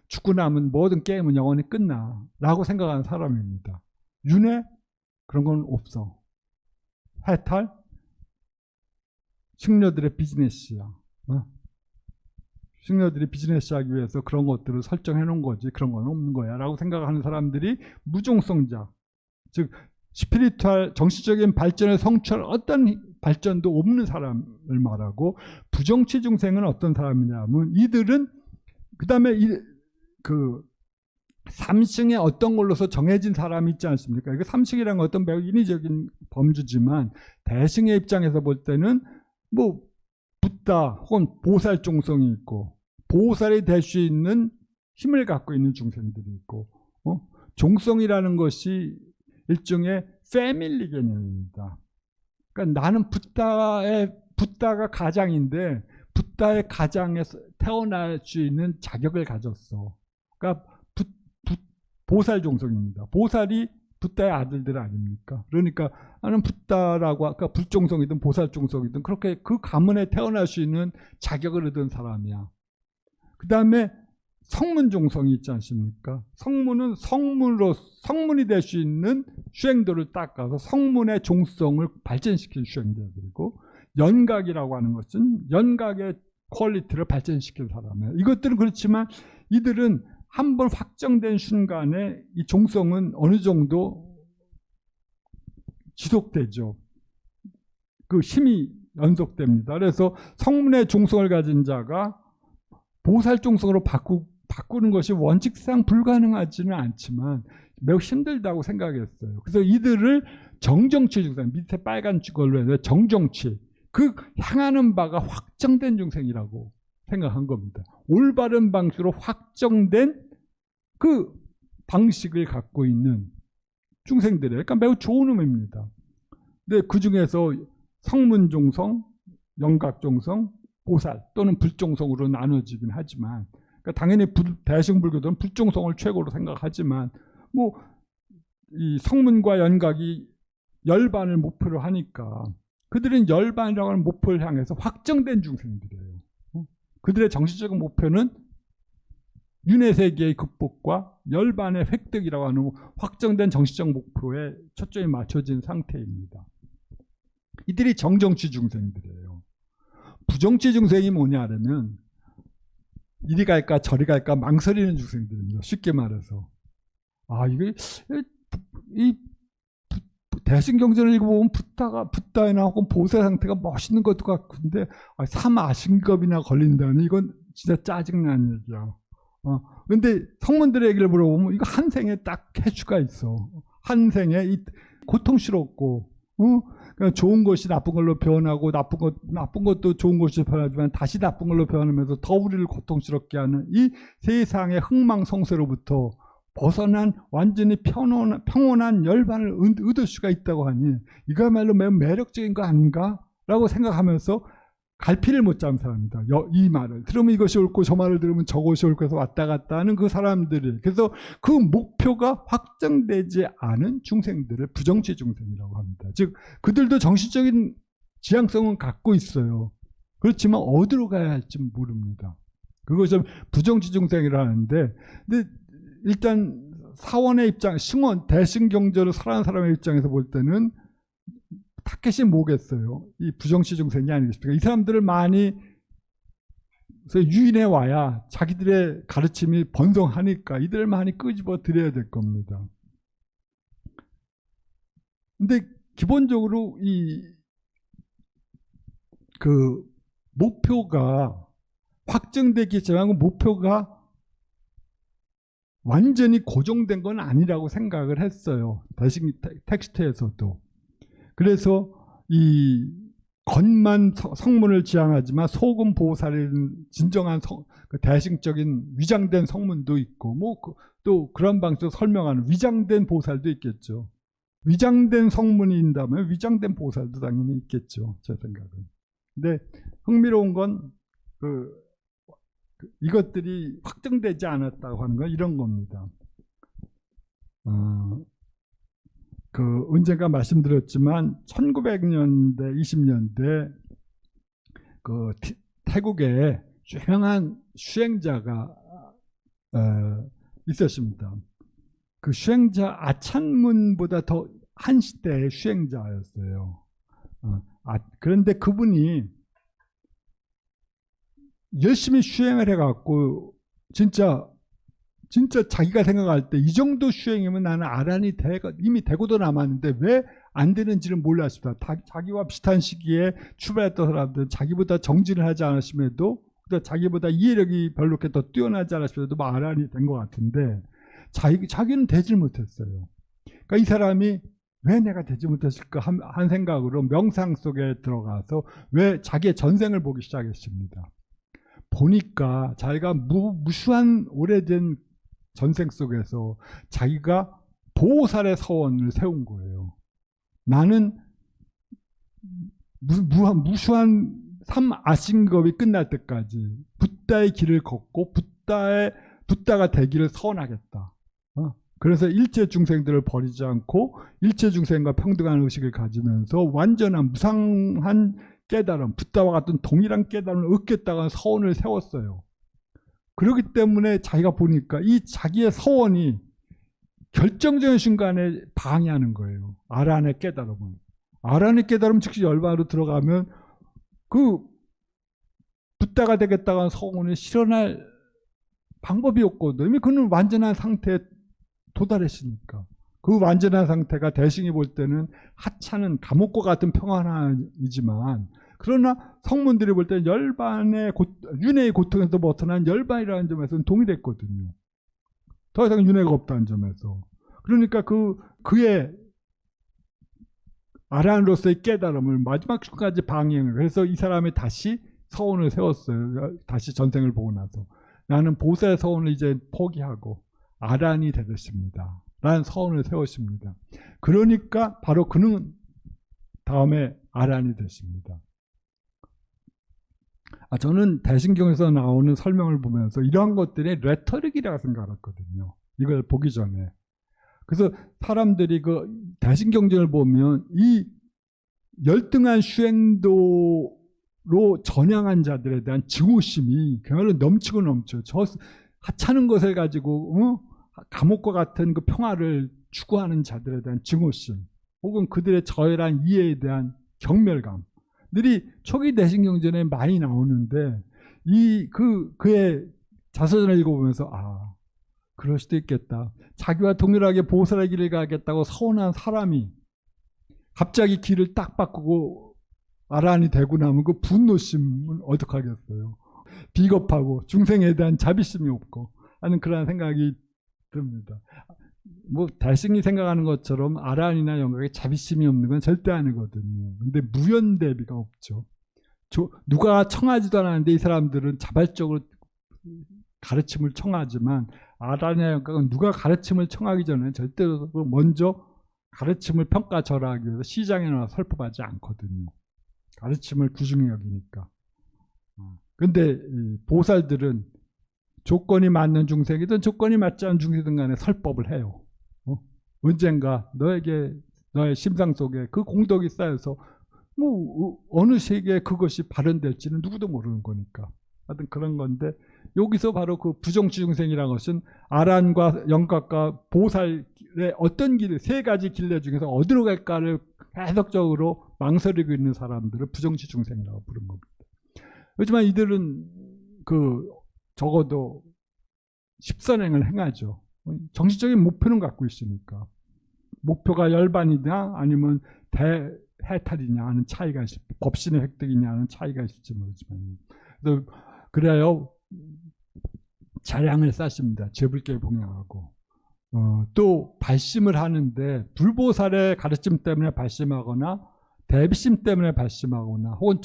S1: 죽고 나면 모든 게임은 영원히 끝나 라고 생각하는 사람입니다. 윤회? 그런 건 없어. 해탈? 승려들의 비즈니스야. 승려들이 비즈니스 하기 위해서 그런 것들을 설정해 놓은 거지 그런 건 없는 거야 라고 생각하는 사람들이 무종성자, 즉 스피리투얼 정신적인 발전을 성취할 어떤 발전도 없는 사람을 말하고, 부정취 중생은 어떤 사람이냐면 이들은 그 다음에 삼승의 어떤 걸로서 정해진 사람이 있지 않습니까? 이거 삼승이라는 건 어떤 매우 인위적인 범주지만 대승의 입장에서 볼 때는 붓다 혹은 보살 종성이 있고 보살이 될 수 있는 힘을 갖고 있는 중생들이 있고, 종성이라는 것이 일종의 패밀리 개념입니다. 그러니까 나는 붓다가 가장인데 붓다의 가장에서 태어날 수 있는 자격을 가졌어. 그러니까 보살 종성입니다. 보살이 붓다의 아들들 아닙니까? 그러니까 나는 붓다라고 아까 불종성이든 보살종성이든 그렇게 그 가문에 태어날 수 있는 자격을 얻은 사람이야. 그 다음에 성문종성이 있지 않습니까? 성문은 성문이 될 수 있는 수행도를 닦아서 성문의 종성을 발전시킨 수행자들이고, 연각이라고 하는 것은 연각의 퀄리티를 발전시킨 사람이에요. 이것들은 그렇지만 이들은 한번 확정된 순간에 이 종성은 어느 정도 지속되죠. 그 힘이 연속됩니다. 그래서 성문의 종성을 가진 자가 보살 종성으로 바꾸는 것이 원칙상 불가능하지는 않지만 매우 힘들다고 생각했어요. 그래서 이들을 정정치 중생, 밑에 빨간 걸로 해서 정정치, 그 향하는 바가 확정된 중생이라고 생각한 겁니다. 올바른 방식으로 확정된 그 방식을 갖고 있는 중생들이에요. 그러니까 매우 좋은 의미입니다. 근데 그 중에서 성문종성, 영각종성, 보살 또는 불종성으로 나눠지긴 하지만, 그러니까 당연히 대승불교들은 불종성을 최고로 생각하지만, 뭐 이 성문과 연각이 열반을 목표로 하니까 그들은 열반이라고 하는 목표를 향해서 확정된 중생들이에요. 그들의 정신적인 목표는 윤회세계의 극복과 열반의 획득이라고 하는 확정된 정신적 목표에 초점이 맞춰진 상태입니다. 이들이 정정치 중생들이에요. 부정치 중생이 뭐냐면 이리 갈까 저리 갈까 망설이는 중생들입니다. 쉽게 말해서. 이 대승경전을 읽어보면 붓다나 혹은 보살 상태가 멋있는 것도 같은데 삼아신급이나 걸린다니 이건 진짜 짜증나는 얘기야. 근데 성문들의 얘기를 물어보면 이거 한 생에 딱 해주가 있어. 한 생에 고통스럽고, 그러니까 좋은 것이 나쁜 걸로 변하고 나쁜 것도 좋은 것이 변하지만 다시 나쁜 걸로 변하면서 더 우리를 고통스럽게 하는 이 세상의 흥망성쇠로부터 벗어난 완전히 평온한 열반을 얻을 수가 있다고 하니 이거야말로 매우 매력적인 거 아닌가? 라고 생각하면서 갈피를 못 잡는 사람입니다. 이 말을 들으면 이것이 옳고 저 말을 들으면 저것이 옳고 해서 왔다 갔다 하는 그 사람들이, 그래서 그 목표가 확정되지 않은 중생들을 부정치 중생이라고 합니다. 즉 그들도 정신적인 지향성은 갖고 있어요. 그렇지만 어디로 가야 할지 모릅니다. 그것을 부정치 중생이라 하는데, 근데 일단 사원의 입장, 승원, 대승경전을 살아가는 사람의 입장에서 볼 때는 타켓이 뭐겠어요? 이 부정치 중생이 아니겠습니까? 이 사람들을 많이 유인해 와야 자기들의 가르침이 번성하니까 이들을 많이 끄집어 드려야 될 겁니다. 근데 기본적으로 그 목표가 확정되겠지만 목표가 완전히 고정된 건 아니라고 생각을 했어요. 텍스트에서도. 그래서 이 겉만 성문을 지향하지만 속은 보살인 진정한 대승적인 위장된 성문도 있고, 또 그런 방식으로 설명하는 위장된 보살도 있겠죠. 위장된 성문이 있다면 위장된 보살도 당연히 있겠죠. 제 생각은. 근데 흥미로운 건 이것들이 확정되지 않았다고 하는 건 이런 겁니다. 언젠가 말씀드렸지만 1900년대, 20년대 그 태국에 유명한 수행자가 있었습니다. 그 수행자 아찬문보다 더 한 시대의 수행자였어요. 그런데 그분이 열심히 수행을 해갖고 진짜 자기가 생각할 때 이 정도 수행이면 나는 아란이 이미 되고도 남았는데 왜 안 되는지를 몰랐습니다. 자기와 비슷한 시기에 출발했던 사람들은 자기보다 정진을 하지 않았음에도, 자기보다 이해력이 별로 이렇게 더 뛰어나지 않았음에도 아란이 된 것 같은데 자기는 되질 못했어요. 그러니까 이 사람이 왜 내가 되지 못했을까 한 생각으로 명상 속에 들어가서 왜 자기의 전생을 보기 시작했습니다. 보니까 자기가 무수한 오래된 전생 속에서 자기가 보살의 서원을 세운 거예요. 나는 무수한 삼아신겁이 끝날 때까지 붓다의 길을 걷고 붓다가 되기를 서원하겠다. 그래서 일체 중생들을 버리지 않고 일체 중생과 평등한 의식을 가지면서 완전한 무상한 깨달음, 붓다와 같은 동일한 깨달음을 얻겠다고 서원을 세웠어요. 그렇기 때문에 자기가 보니까 이 자기의 서원이 결정적인 순간에 방해하는 거예요. 아란의 깨달음을. 아란의 깨달음 즉시 열반으로 들어가면 그 붓다가 되겠다고 한 서원을 실현할 방법이 없거든요. 이미 그는 완전한 상태에 도달했으니까. 그 완전한 상태가 대승이 볼 때는 하찮은 감옥과 같은 평안이지만, 그러나 성문들이 볼 때는 열반의 윤회의 고통에서 벗어난 열반이라는 점에서는 동일했거든요. 더 이상 윤회가 없다는 점에서. 그러니까 그의 아란으로서의 깨달음을 마지막 순간까지 방해해요. 그래서 이 사람이 다시 서원을 세웠어요. 다시 전생을 보고 나서. 나는 보살 서원을 이제 포기하고 아란이 되겠습니다. 라는 서원을 세웠습니다. 그러니까 바로 그는 다음에 아란이 됐습니다. 저는 대신경에서 나오는 설명을 보면서 이러한 것들이 레터릭이라고 생각했거든요. 이걸 보기 전에. 그래서 사람들이 그 대신경전을 보면 이 열등한 수행도로 전향한 자들에 대한 증오심이 그야말로 넘치고 넘쳐요. 저 하찮은 것을 가지고 감옥과 같은 그 평화를 추구하는 자들에 대한 증오심, 혹은 그들의 저열한 이해에 대한 경멸감들이 초기 대신경전에 많이 나오는데, 그의 자서전을 읽어보면서 그럴 수도 있겠다. 자기와 동일하게 보살의 길을 가겠다고 서운한 사람이 갑자기 길을 딱 바꾸고 아란이 되고 나면 그 분노심은 어떡하겠어요. 비겁하고 중생에 대한 자비심이 없고 하는 그런 생각이 듭니다. 달승이 생각하는 것처럼 아란이나 영각에 자비심이 없는 건 절대 아니거든요. 근데 무연대비가 없죠. 누가 청하지도 않았는데 이 사람들은 자발적으로 가르침을 청하지만, 아란이나 영각은 누가 가르침을 청하기 전에 절대로 먼저 가르침을 평가절하하기 위해서 시장에 나와 설법하지 않거든요. 가르침을 귀중히 여기니까. 근데 보살들은 조건이 맞는 중생이든 조건이 맞지 않은 중생이든 간에 설법을 해요. 언젠가 너의 심상 속에 그 공덕이 쌓여서 어느 세계에 그것이 발현될지는 누구도 모르는 거니까. 하여튼 그런 건데, 여기서 바로 그 부정치 중생이라는 것은 아란과 영각과 보살의 어떤 길, 세 가지 길래 중에서 어디로 갈까를 계속적으로 망설이고 있는 사람들을 부정치 중생이라고 부른 겁니다. 하지만 이들은 적어도 십선행을 행하죠. 정신적인 목표는 갖고 있으니까. 목표가 열반이냐 아니면 대해탈이냐 하는 차이가 있을, 법신의 획득이냐 하는 차이가 있을지 모르지만, 그래요 자량을 쌓습니다. 제불계 봉양하고. 또 발심을 하는데, 불보살의 가르침 때문에 발심하거나 대비심 때문에 발심하거나, 혹은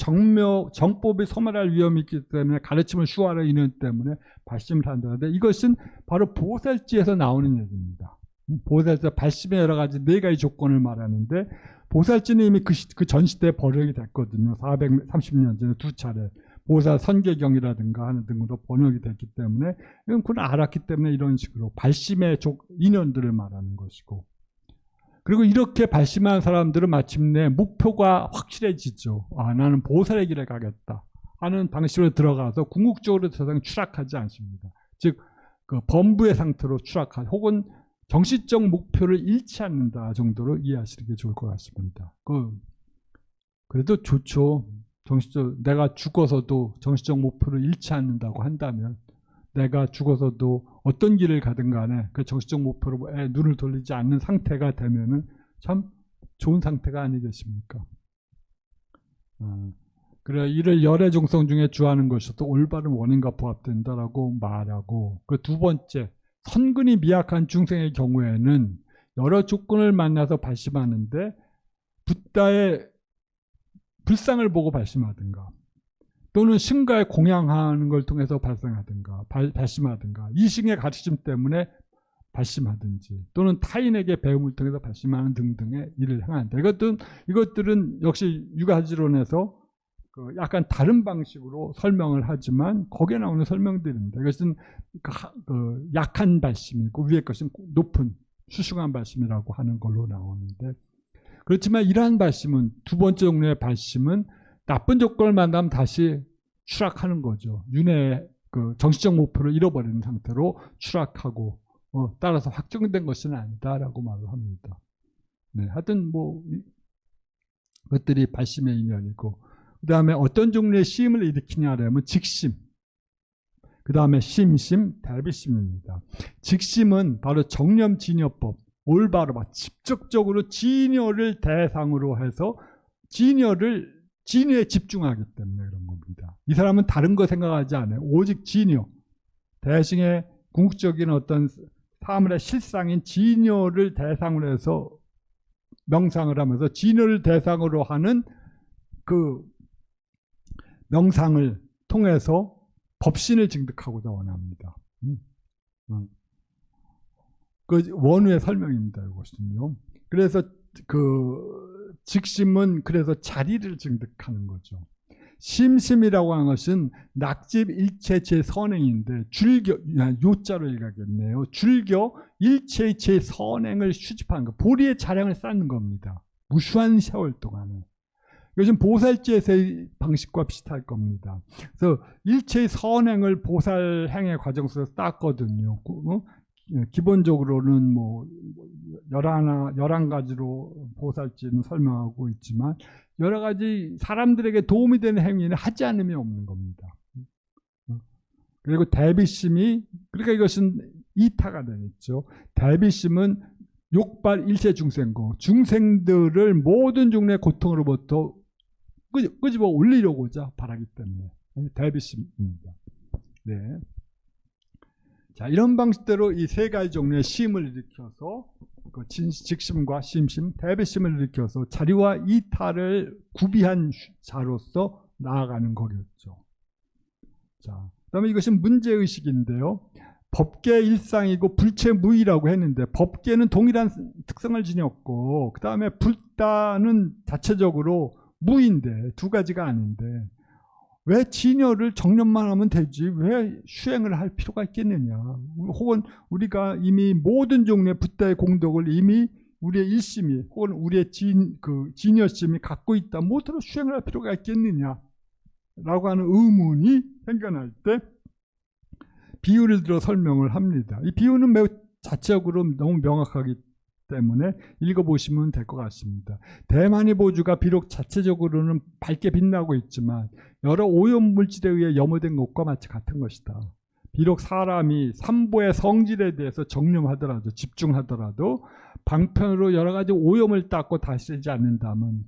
S1: 정법이 소멸할 위험이 있기 때문에 가르침을 수호하는 인연 때문에 발심을 한다는데, 이것은 바로 보살지에서 나오는 얘기입니다. 보살지 발심의 여러 가지 4가지 조건을 말하는데, 보살지는 이미 그 전시대에 번역이 됐거든요. 430년 전에 2차례 보살 선계경이라든가 하는 등으로 번역이 됐기 때문에, 이건 그걸 알았기 때문에 이런 식으로 발심의 인연들을 말하는 것이고, 그리고 이렇게 발심한 사람들은 마침내 목표가 확실해지죠. 나는 보살의 길에 가겠다 하는 방식으로 들어가서 궁극적으로 더 이상 추락하지 않습니다. 즉 그 범부의 상태로 추락하지, 혹은 정신적 목표를 잃지 않는다 정도로 이해하시는 게 좋을 것 같습니다. 그래도 좋죠. 내가 죽어서도 정신적 목표를 잃지 않는다고 한다면, 내가 죽어서도 어떤 길을 가든 간에 그 정신적 목표로 눈을 돌리지 않는 상태가 되면은 참 좋은 상태가 아니겠습니까? 그래, 이를 열의 종성 중에 주하는 것이도 올바른 원인과 부합된다라고 말하고, 그 두 번째, 선근이 미약한 중생의 경우에는 여러 조건을 만나서 발심하는데, 붓다의 불상을 보고 발심하든가, 또는 신가에 공양하는 걸 통해서 발심하든가, 이승의 가르침 때문에 발심하든지, 또는 타인에게 배움을 통해서 발심하는 등등의 일을 행한다. 이것들은 역시 유가지론에서 약간 다른 방식으로 설명을 하지만 거기에 나오는 설명들입니다. 이것은 약한 발심이고 위의 것은 높은 수승한 발심이라고 하는 걸로 나오는데, 그렇지만 이러한 발심은, 두 번째 종류의 발심은 나쁜 조건을 만나면 다시 추락하는 거죠. 윤회의 그 정치적 목표를 잃어버리는 상태로 추락하고 따라서 확정된 것은 아니다라고 말을 합니다. 네, 하여튼 뭐 그것들이 발심의 인연이고, 그 다음에 어떤 종류의 시임을 일으키냐라면 직심, 그 다음에 심심, 대비심입니다. 직심은 바로 정념진여법, 올바로 직접적으로 진여를 대상으로 해서 진여에 집중하기 때문에 그런 겁니다. 이 사람은 다른 거 생각하지 않아요. 오직 진여, 대승의 궁극적인 어떤 사물의 실상인 진여를 대상으로 해서 명상을 하면서 진여를 대상으로 하는 그 명상을 통해서 법신을 증득하고자 원합니다. 그 원우의 설명입니다. 이것은요. 그래서 그 직심은 그래서 자리를 증득하는 거죠. 심심이라고 하는 것은 낙집 일체체 선행인데 줄겨, 요자로 읽어야겠네요. 줄겨 일체체 선행을 수집하는 거, 보리의 자량을 쌓는 겁니다. 무수한 세월 동안에. 이것은 보살제의 방식과 비슷할 겁니다. 그래서 일체의 선행을 보살 행의 과정 속에서 땄거든요. 기본적으로는 뭐 11가지로 보살제는 설명하고 있지만 여러 가지 사람들에게 도움이 되는 행위는 하지 않으면 없는 겁니다. 그리고 대비심이, 그러니까 이것은 이타가 되겠죠. 대비심은 욕발 일체 중생고, 중생들을 모든 종류의 고통으로부터 끄집어 올리려고자 바라기 때문에 대비심입니다. 네. 자, 이런 방식대로 이 세 가지 종류의 심을 일으켜서 그 직심과 심심, 대비심을 일으켜서 자리와 이타를 구비한 자로서 나아가는 거겠죠. 자, 그다음에 이것은 문제의식인데요. 법계 일상이고 불체무이라고 했는데 법계는 동일한 특성을 지녔고 그 다음에 불다는 자체적으로 무인데 두 가지가 아닌데 왜 진여를 정념만 하면 되지 왜 수행을 할 필요가 있겠느냐. 혹은 우리가 이미 모든 종류의 붓다의 공덕을 이미 우리의 일심이 혹은 우리의 진여심이 갖고 있다. 뭐더러 수행을 할 필요가 있겠느냐 라고 하는 의문이 생겨날 때 비유를 들어 설명을 합니다. 이 비유는 매우 자체적으로 너무 명확하기 때문에 읽어보시면 될 것 같습니다. 대만의 보주가 비록 자체적으로는 밝게 빛나고 있지만 여러 오염물질에 의해 염호된 것과 마치 같은 것이다. 비록 사람이 삼보의 성질에 대해서 정념하더라도 집중하더라도 방편으로 여러 가지 오염을 닦고 다스리지 않는다면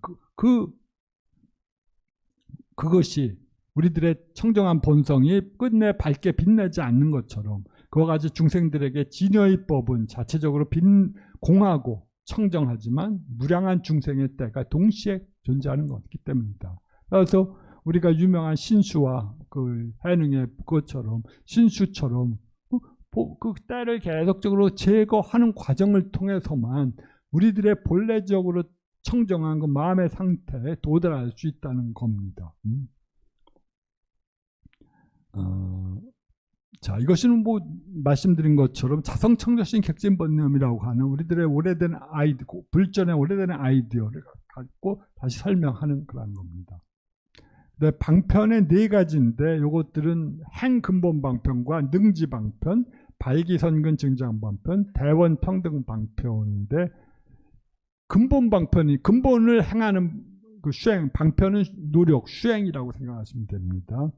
S1: 그것이 우리들의 청정한 본성이 끝내 밝게 빛나지 않는 것처럼 그와 같이 중생들에게 진여의 법은 자체적으로 공하고 청정하지만 무량한 중생의 때가 동시에 존재하는 것이기 때문이다. 그래서 우리가 유명한 신수와 그 해능의 그것처럼 신수처럼 그 때를 계속적으로 제거하는 과정을 통해서만 우리들의 본래적으로 청정한 그 마음의 상태에 도달할 수 있다는 겁니다. 자, 이것은 뭐 말씀드린 것처럼 자성청조신 객진번념이라고 하는 우리들의 오래된 아이디어, 불전의 오래된 아이디어를 갖고 다시 설명하는 그런 겁니다. 네, 방편의 네 가지인데 이것들은 행근본방편과 능지방편, 발기선근 증장방편, 대원평등방편인데 근본방편이 근본을 행하는 그 수행, 방편은 노력, 수행이라고 생각하시면 됩니다.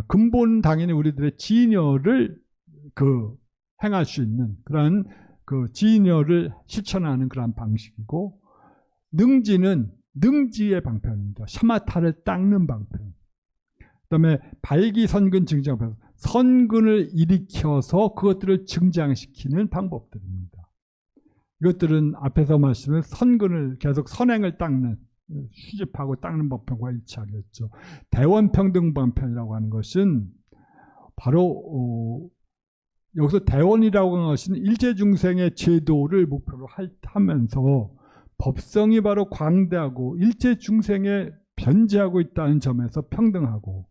S1: 근본 당연히 우리들의 진여를 행할 수 있는 그런 진여를 실천하는 그런 방식이고, 능지는 능지의 방편입니다. 샤마타를 닦는 방편. 그다음에 발기선근 증장방편, 선근을 일으켜서 그것들을 증장시키는 방법들입니다. 이것들은 앞에서 말씀한 선근을 계속 선행을 닦는, 수집하고 닦는 방편과 일치하겠죠. 대원평등방편이라고 하는 것은 바로 여기서 대원이라고 하는 것은 일체중생의 제도를 목표로 하면서 법성이 바로 광대하고 일체중생에 변제하고 있다는 점에서 평등하고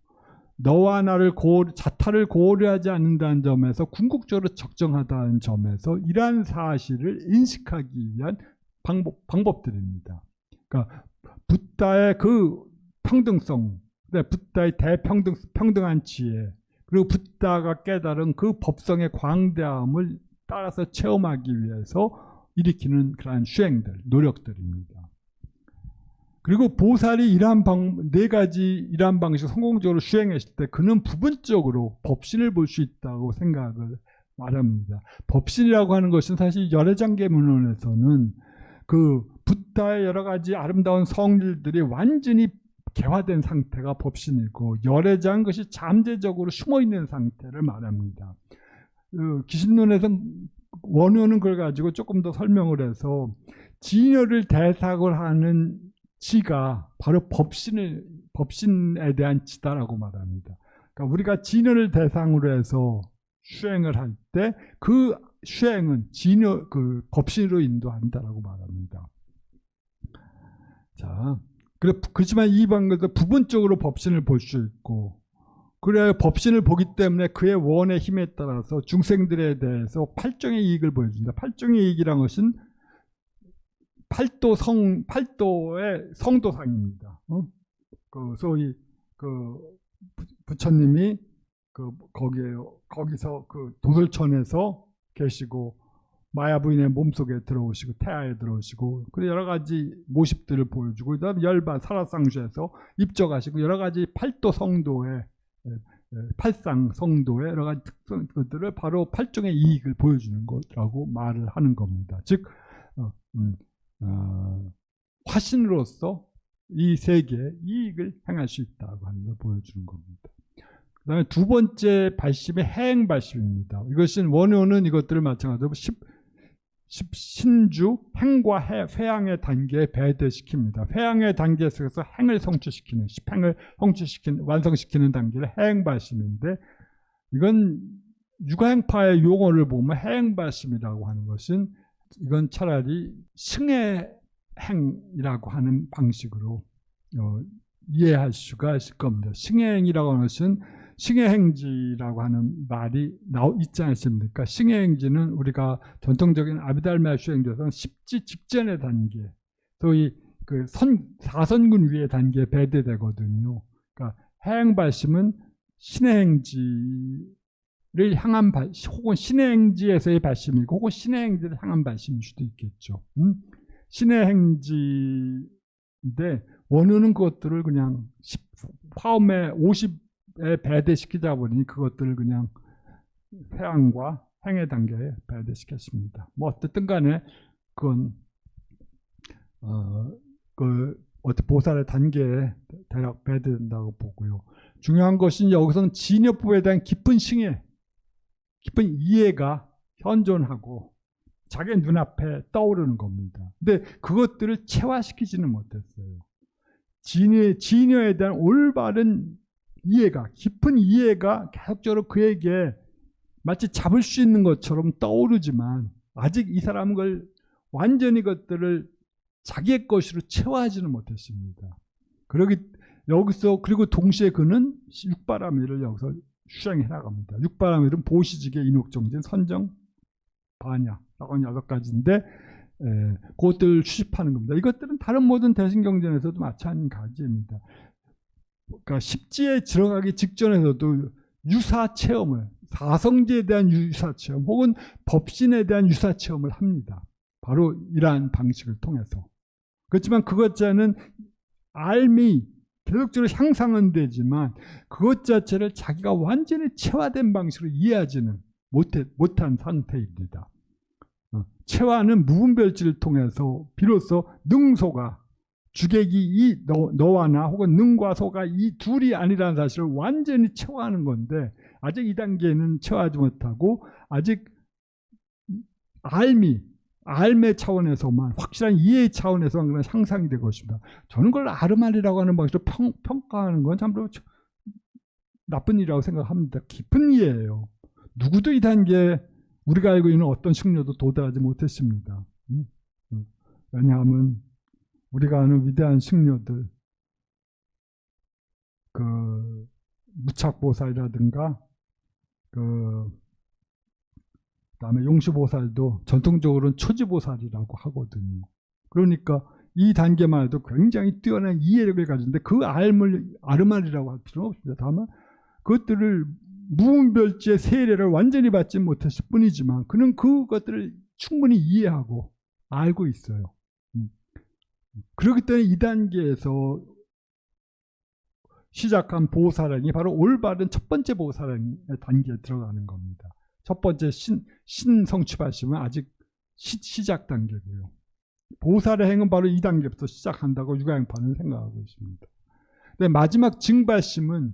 S1: 너와 나를 자타를 고려하지 않는다는 점에서 궁극적으로 적정하다는 점에서 이러한 사실을 인식하기 위한 방법들입니다. 그러니까 붓다의 그 평등성, 붓다의 평등한 지혜, 그리고 붓다가 깨달은 그 법성의 광대함을 따라서 체험하기 위해서 일으키는 그러한 수행들, 노력들입니다. 그리고 보살이 이러한 네 가지 이러한 방식 성공적으로 수행했을 때 그는 부분적으로 법신을 볼 수 있다고 생각을 말합니다. 법신이라고 하는 것은 사실 열애장계문헌에서는 그 붓다의 여러 가지 아름다운 성질들이 완전히 개화된 상태가 법신이고, 열애장 것이 잠재적으로 숨어있는 상태를 말합니다. 기신론에서는 원효는 그걸 가지고 조금 더 설명을 해서 진여를 대상을 하는 지가 바로 법신에 대한 지다라고 말합니다. 그러니까 우리가 진여를 대상으로 해서 수행을 할 때 그 수행은 진여, 그 법신으로 인도한다라고 말합니다. 자, 그렇지만 이 방법에서 부분적으로 법신을 볼 수 있고, 그래야 법신을 보기 때문에 그의 원의 힘에 따라서 중생들에 대해서 팔정의 이익을 보여준다. 팔정의 이익이란 것은 팔도의 성도상입니다. 그 소위 그 부처님이 거기서 그 도솔천에서 계시고 마야 부인의 몸속에 들어오시고 태아에 들어오시고, 그리고 여러 가지 모습들을 보여주고, 그다음에 열반 사라상주에서 입적하시고 여러 가지 팔도 성도의 팔상 성도의 여러 가지 특성들을 바로 팔정의 이익을 보여주는 것이라고 말을 하는 겁니다. 즉 화신으로서 이 세계에 이익을 행할 수 있다고 하는 걸 보여주는 겁니다. 그 다음에 두 번째 발심이 해행발심입니다. 이것은 원효는 이것들을 마찬가지로 신주, 행과 회양의 단계에 배대시킵니다. 회양의 단계에서 행을 성취시키는, 십행을 완성시키는 단계를 해행발심인데, 이건 육아행파의 용어를 보면 해행발심이라고 하는 것은 이건 차라리 승해행이라고 하는 방식으로 이해할 수가 있을 겁니다. 승해행이라고 하는 것은 승해행지라고 하는 말이 있지 않습니까? 승해행지는 우리가 전통적인 아비달마 수행자에서는 십지 직전의 단계, 소위 그 사선군 위의 단계에 배대되거든요. 그러니까 해행발심은 신해행지를 향한 혹은 신해행지에서의 발심이고, 혹은 신해행지를 향한 발심일 수도 있겠죠. 신해행지인데 원효는 그것들을 그냥 화엄의 50에 배대시키자 보니 그것들을 그냥 회양과 행의 단계에 배대시켰습니다. 뭐 어쨌든 간에 그건 보살의 단계에 대략 배대된다고 보고요. 중요한 것은 여기서는 진여법에 대한 깊은 승해, 깊은 이해가 현존하고 자기 눈앞에 떠오르는 겁니다. 근데 그것들을 체화시키지는 못했어요. 진여에 대한 올바른 이해가, 깊은 이해가 계속적으로 그에게 마치 잡을 수 있는 것처럼 떠오르지만, 아직 이 사람은 그걸 완전히 것들을 자기의 것으로 체화하지는 못했습니다. 그리고 동시에 그는 육바라밀을 여기서 수행해 나갑니다. 육바라밀은 보시직의 인옥정진, 선정, 반야, 라고 6가지인데 그것들을 수집하는 겁니다. 이것들은 다른 모든 대승경전에서도 마찬가지입니다. 그러니까 십지에 들어가기 직전에서도 유사 체험을, 사성지에 대한 유사 체험 혹은 법신에 대한 유사 체험을 합니다. 바로 이러한 방식을 통해서. 그렇지만 그것 자체는 알미, 계속적으로 향상은 되지만 그것 자체를 자기가 완전히 체화된 방식으로 이해하지는 못한 상태입니다. 체화는 무분별지를 통해서 비로소 능소가, 주객이 너와 나 혹은 능과 소가 이 둘이 아니라는 사실을 완전히 체화하는 건데, 아직 이 단계는 체화하지 못하고 아직 알의 차원에서만, 확실한 이해의 차원에서만 그런 상상이 되고 있습니다. 저는 그걸 아르말이라고 하는 방식으로 평가하는 건 참으로 나쁜 일이라고 생각합니다. 깊은 이해예요. 누구도 이 단계에 우리가 알고 있는 어떤 승려도 도달하지 못했습니다. 왜냐하면 우리가 아는 위대한 승려들, 그 무착보살이라든가 그다음에 용수보살도 전통적으로는 초지보살이라고 하거든요. 그러니까 이 단계만 해도 굉장히 뛰어난 이해력을 가지는데 그 아르말이라고 할 필요는 없습니다. 다만 그것들을 무분별지의 세례를 완전히 받지 못했을 뿐이지만 그는 그것들을 충분히 이해하고 알고 있어요. 그렇기 때문에 이 단계에서 시작한 보살행이 바로 올바른 첫 번째 보살행의 단계에 들어가는 겁니다. 첫 번째 신성취발심은 아직 시작 단계고요. 보살의 행은 바로 이 단계부터 시작한다고 육아행파는 생각하고 있습니다. 근데 마지막 증발심은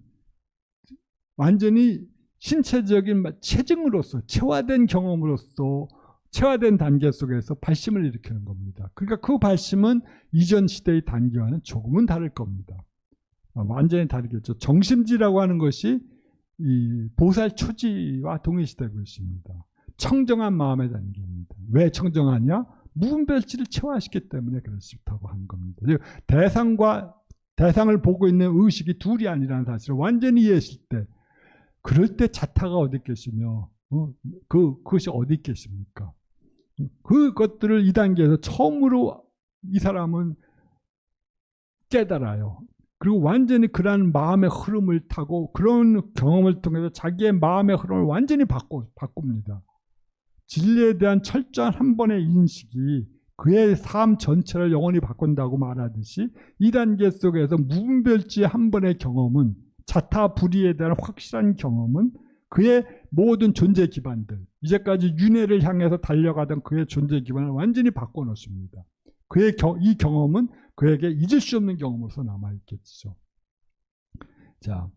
S1: 완전히 신체적인 체증으로서 체화된 경험으로서 체화된 단계 속에서 발심을 일으키는 겁니다. 그러니까 그 발심은 이전 시대의 단계와는 조금은 다를 겁니다. 완전히 다르겠죠. 정심지라고 하는 것이 이 보살 초지와 동일시되고 있습니다. 청정한 마음의 단계입니다. 왜 청정하냐? 무분별지를 체화시켰기 때문에 그렇다고 하는 겁니다. 대상을 보고 있는 의식이 둘이 아니라는 사실을 완전히 이해했을 때, 그럴 때 자타가 어디 있겠으며 그것이 어디 있겠습니까? 그것들을 이 단계에서 처음으로 이 사람은 깨달아요. 그리고 완전히 그러한 마음의 흐름을 타고 그런 경험을 통해서 자기의 마음의 흐름을 완전히 바꿉니다. 진리에 대한 철저한 한 번의 인식이 그의 삶 전체를 영원히 바꾼다고 말하듯이 이 단계 속에서 무분별지의 한 번의 경험은, 자타 불이에 대한 확실한 경험은 그의 모든 존재 기반들, 이제까지 윤회를 향해서 달려가던 그의 존재 기반을 완전히 바꿔놓습니다. 그의 이 경험은 그에게 잊을 수 없는 경험으로서 남아있겠죠. 자,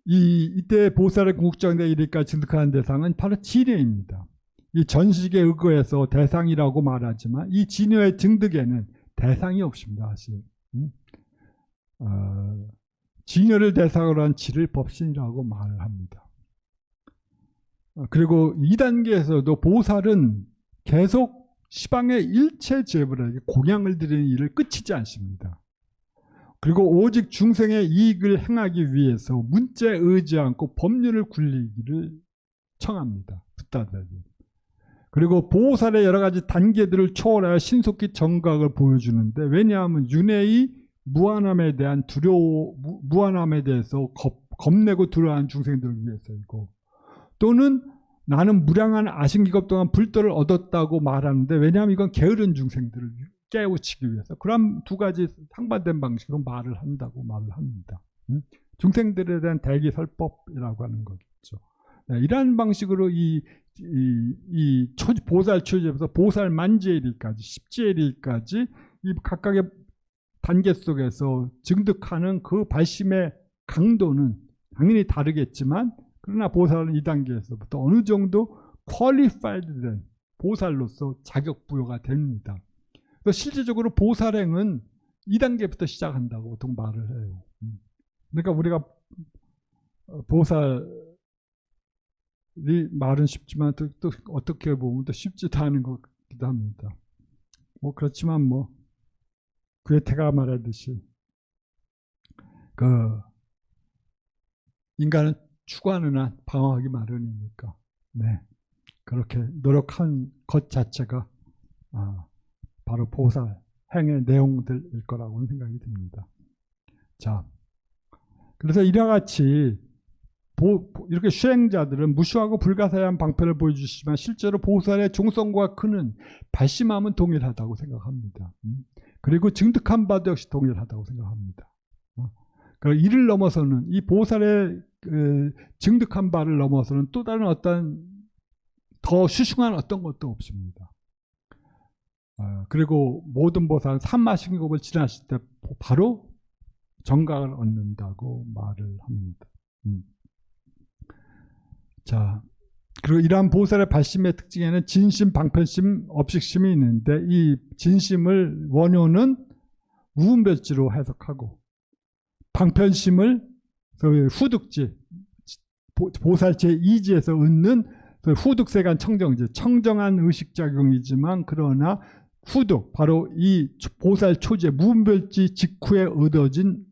S1: 이때 보살의 궁극정대에 이르기까지 증득하는 대상은 바로 진여입니다. 이 전식에 의거해서 대상이라고 말하지만 이 진여의 증득에는 대상이 없습니다. 사실. 진여를 대상으로 한 지를 법신이라고 말을 합니다. 그리고 2단계에서도 보살은 계속 시방의 일체 재물에게 공양을 드리는 일을 끝이지 않습니다. 그리고 오직 중생의 이익을 행하기 위해서 문자에 의지 않고 법률을 굴리기를 청합니다. 붓다들에게. 그리고 보살의 여러 가지 단계들을 초월하여 신속히 정각을 보여주는데, 왜냐하면 윤회의 무한함에 대한 무한함에 대해서 겁내고 두려워하는 중생들을 위해서이고, 또는 나는 무량한 아신기겁 동안 불도를 얻었다고 말하는데, 왜냐하면 이건 게으른 중생들을 깨우치기 위해서 그런 두 가지 상반된 방식으로 말을 한다고 말을 합니다. 중생들에 대한 대기설법이라고 하는 거겠죠. 네, 이러한 방식으로 이 보살 초지에서 보살 만지에리까지, 십지에리까지 이 각각의 단계 속에서 증득하는 그 발심의 강도는 당연히 다르겠지만, 그러나 보살은 이 단계에서부터 어느 정도 퀄리파이드 된 보살로서 자격 부여가 됩니다. 그래서 실질적으로 보살행은 이 단계부터 시작한다고 보통 말을 해요. 그러니까 우리가 보살이 말은 쉽지만 또 어떻게 보면 또 쉽지도 않은 것 같기도 합니다. 뭐 그렇지만 뭐 괴테가 말하듯이 그 인간은 추구하는 한 방황하기 마련이니까, 네, 그렇게 노력한 것 자체가 바로 보살 행의 내용들일 거라고 생각이 듭니다. 자, 그래서 이와 같이 이렇게 수행자들은 무시하고 불가사의한 방편을 보여주시지만 실제로 보살의 종성과 크는 발심함은 동일하다고 생각합니다. 그리고 증득한 바도 역시 동일하다고 생각합니다. 이를 넘어서는, 이 보살의 증득한 바를 넘어서는 또 다른 어떤 더 슈숭한 어떤 것도 없습니다. 그리고 모든 보살은 삼마신급을 지나실 때 바로 정각을 얻는다고 말을 합니다. 자, 그리고 이러한 보살의 발심의 특징에는 진심, 방편심, 업식심이 있는데, 이 진심을 원효는 무분별지로 해석하고, 방편심을 후득지, 보살 제2지에서 얻는 후득세간 청정지, 청정한 의식작용이지만 그러나 후득, 바로 이 보살 초지의 무분별지 직후에 얻어진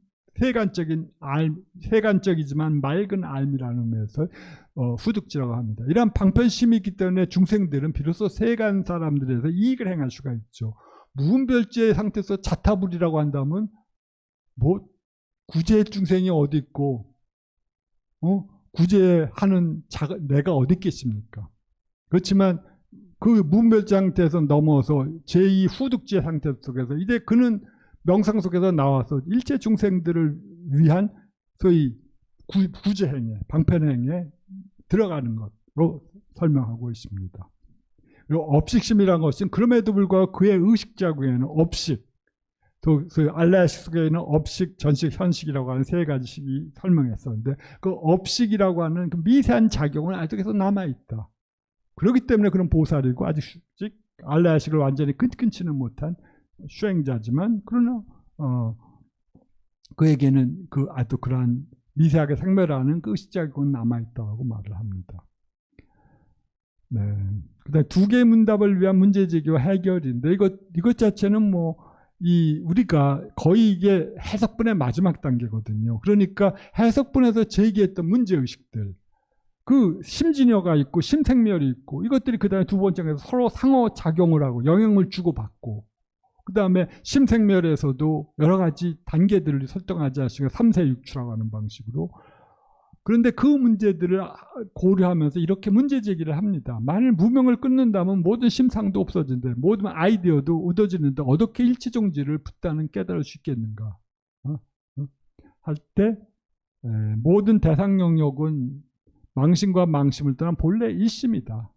S1: 세간적이지만 맑은 알미라는 의미에서 후득지라고 합니다. 이러한 방편심이 있기 때문에 중생들은 비로소 세간 사람들에서 이익을 행할 수가 있죠. 무분별지의 상태에서 자타불이라고 한다면 뭐 구제 중생이 어디 있고 구제하는 내가 어디 있겠습니까? 그렇지만 그 무멸 상태에서 넘어서 제2 후득제 상태 속에서 이제 그는 명상 속에서 나와서 일체 중생들을 위한 소위 구제행위, 방편행위에 들어가는 것으로 설명하고 있습니다. 그리고 업식심이라는 것은 그럼에도 불구하고 그의 의식자구에는 업식, 또 알라야식 속에는 업식, 전식, 현식이라고 하는 세 가지식이 설명했었는데 그 업식이라고 하는 그 미세한 작용은 아직 계속 남아있다. 그렇기 때문에 그런 보살이고 아직 알라야식을 완전히 끊지는 못한 수행자지만 그러나 그에게는 또 그러한 미세하게 생멸하는 그 의식작용은 남아있다고 말을 합니다. 네. 그다음에 두 개의 문답을 위한 문제제기와 해결인데 이것 자체는 우리가 거의 이게 해석분의 마지막 단계거든요. 그러니까 해석분에서 제기했던 문제의식들, 그 심진여가 있고 심생멸이 있고 이것들이 그 다음에 두 번째에서 서로 상호작용을 하고 영향을 주고받고 그 다음에 심생멸에서도 여러 가지 단계들을 설정하지 않으시고 3세 육추라고 하는 방식으로 그런데 그 문제들을 고려하면서 이렇게 문제 제기를 합니다. 만일 무명을 끊는다면 모든 심상도 없어진대. 모든 아이디어도 얻어지는데 어떻게 일치종지를 붙다는 깨달을 수 있겠는가 할 때 모든 대상 영역은 망심과 망심을 떠난 본래 일심이다.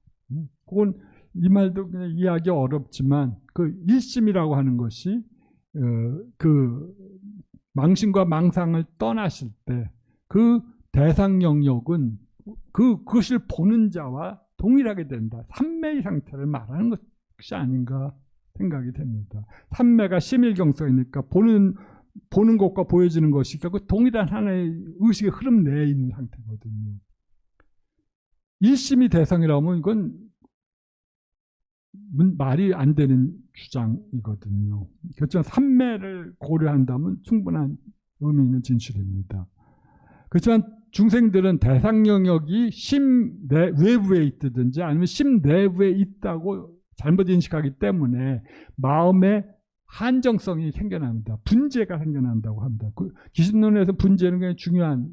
S1: 그건 이 말도 그냥 이해하기 어렵지만 그 일심이라고 하는 것이 그 망심과 망상을 떠나실 때 그 대상 영역은 그것을 보는 자와 동일하게 된다. 삼매의 상태를 말하는 것이 아닌가 생각이 됩니다. 삼매가 심일경성이니까 보는 것과 보여지는 것이 그 동일한 하나의 의식의 흐름 내에 있는 상태거든요. 일심이 대상이라면 이건 말이 안 되는 주장이거든요. 그렇지만 삼매를 고려한다면 충분한 의미 있는 진술입니다. 그렇지만 중생들은 대상 영역이 심 외부에 있든지 아니면 심 내부에 있다고 잘못 인식하기 때문에 마음에 한정성이 생겨납니다. 분재가 생겨난다고 합니다. 그 기신론에서 분재는 굉장히 중요한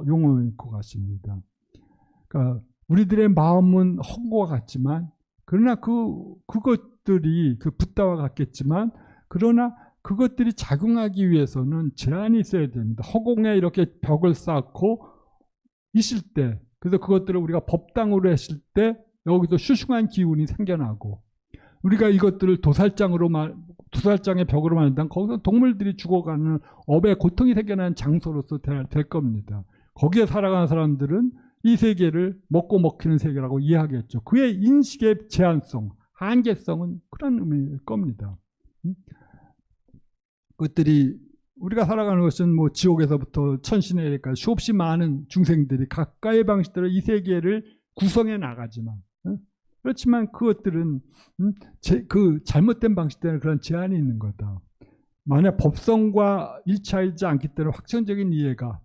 S1: 용어일 것 같습니다. 그러니까 우리들의 마음은 헛과 같지만 그러나 그것들이 붓다와 같겠지만 그러나 그것들이 작용하기 위해서는 제한이 있어야 됩니다. 허공에 이렇게 벽을 쌓고 있을 때 그래서 그것들을 우리가 법당으로 했을 때 여기서 슈슝한 기운이 생겨나고 우리가 이것들을 도살장의 벽으로 만든다면 거기서 동물들이 죽어가는 업의 고통이 생겨나는 장소로서 될 겁니다. 거기에 살아가는 사람들은 이 세계를 먹고 먹히는 세계라고 이해하겠죠. 그의 인식의 제한성, 한계성은 그런 의미일 겁니다. 그것들이 우리가 살아가는 것은 지옥에서부터 천신에까지 수없이 많은 중생들이 각가의 방식대로 이 세계를 구성해 나가지만 그렇지만 그것들은 그 잘못된 방식대로 그런 제한이 있는 거다. 만약 법성과 일치하지 않기 때문에 확정적인 이해가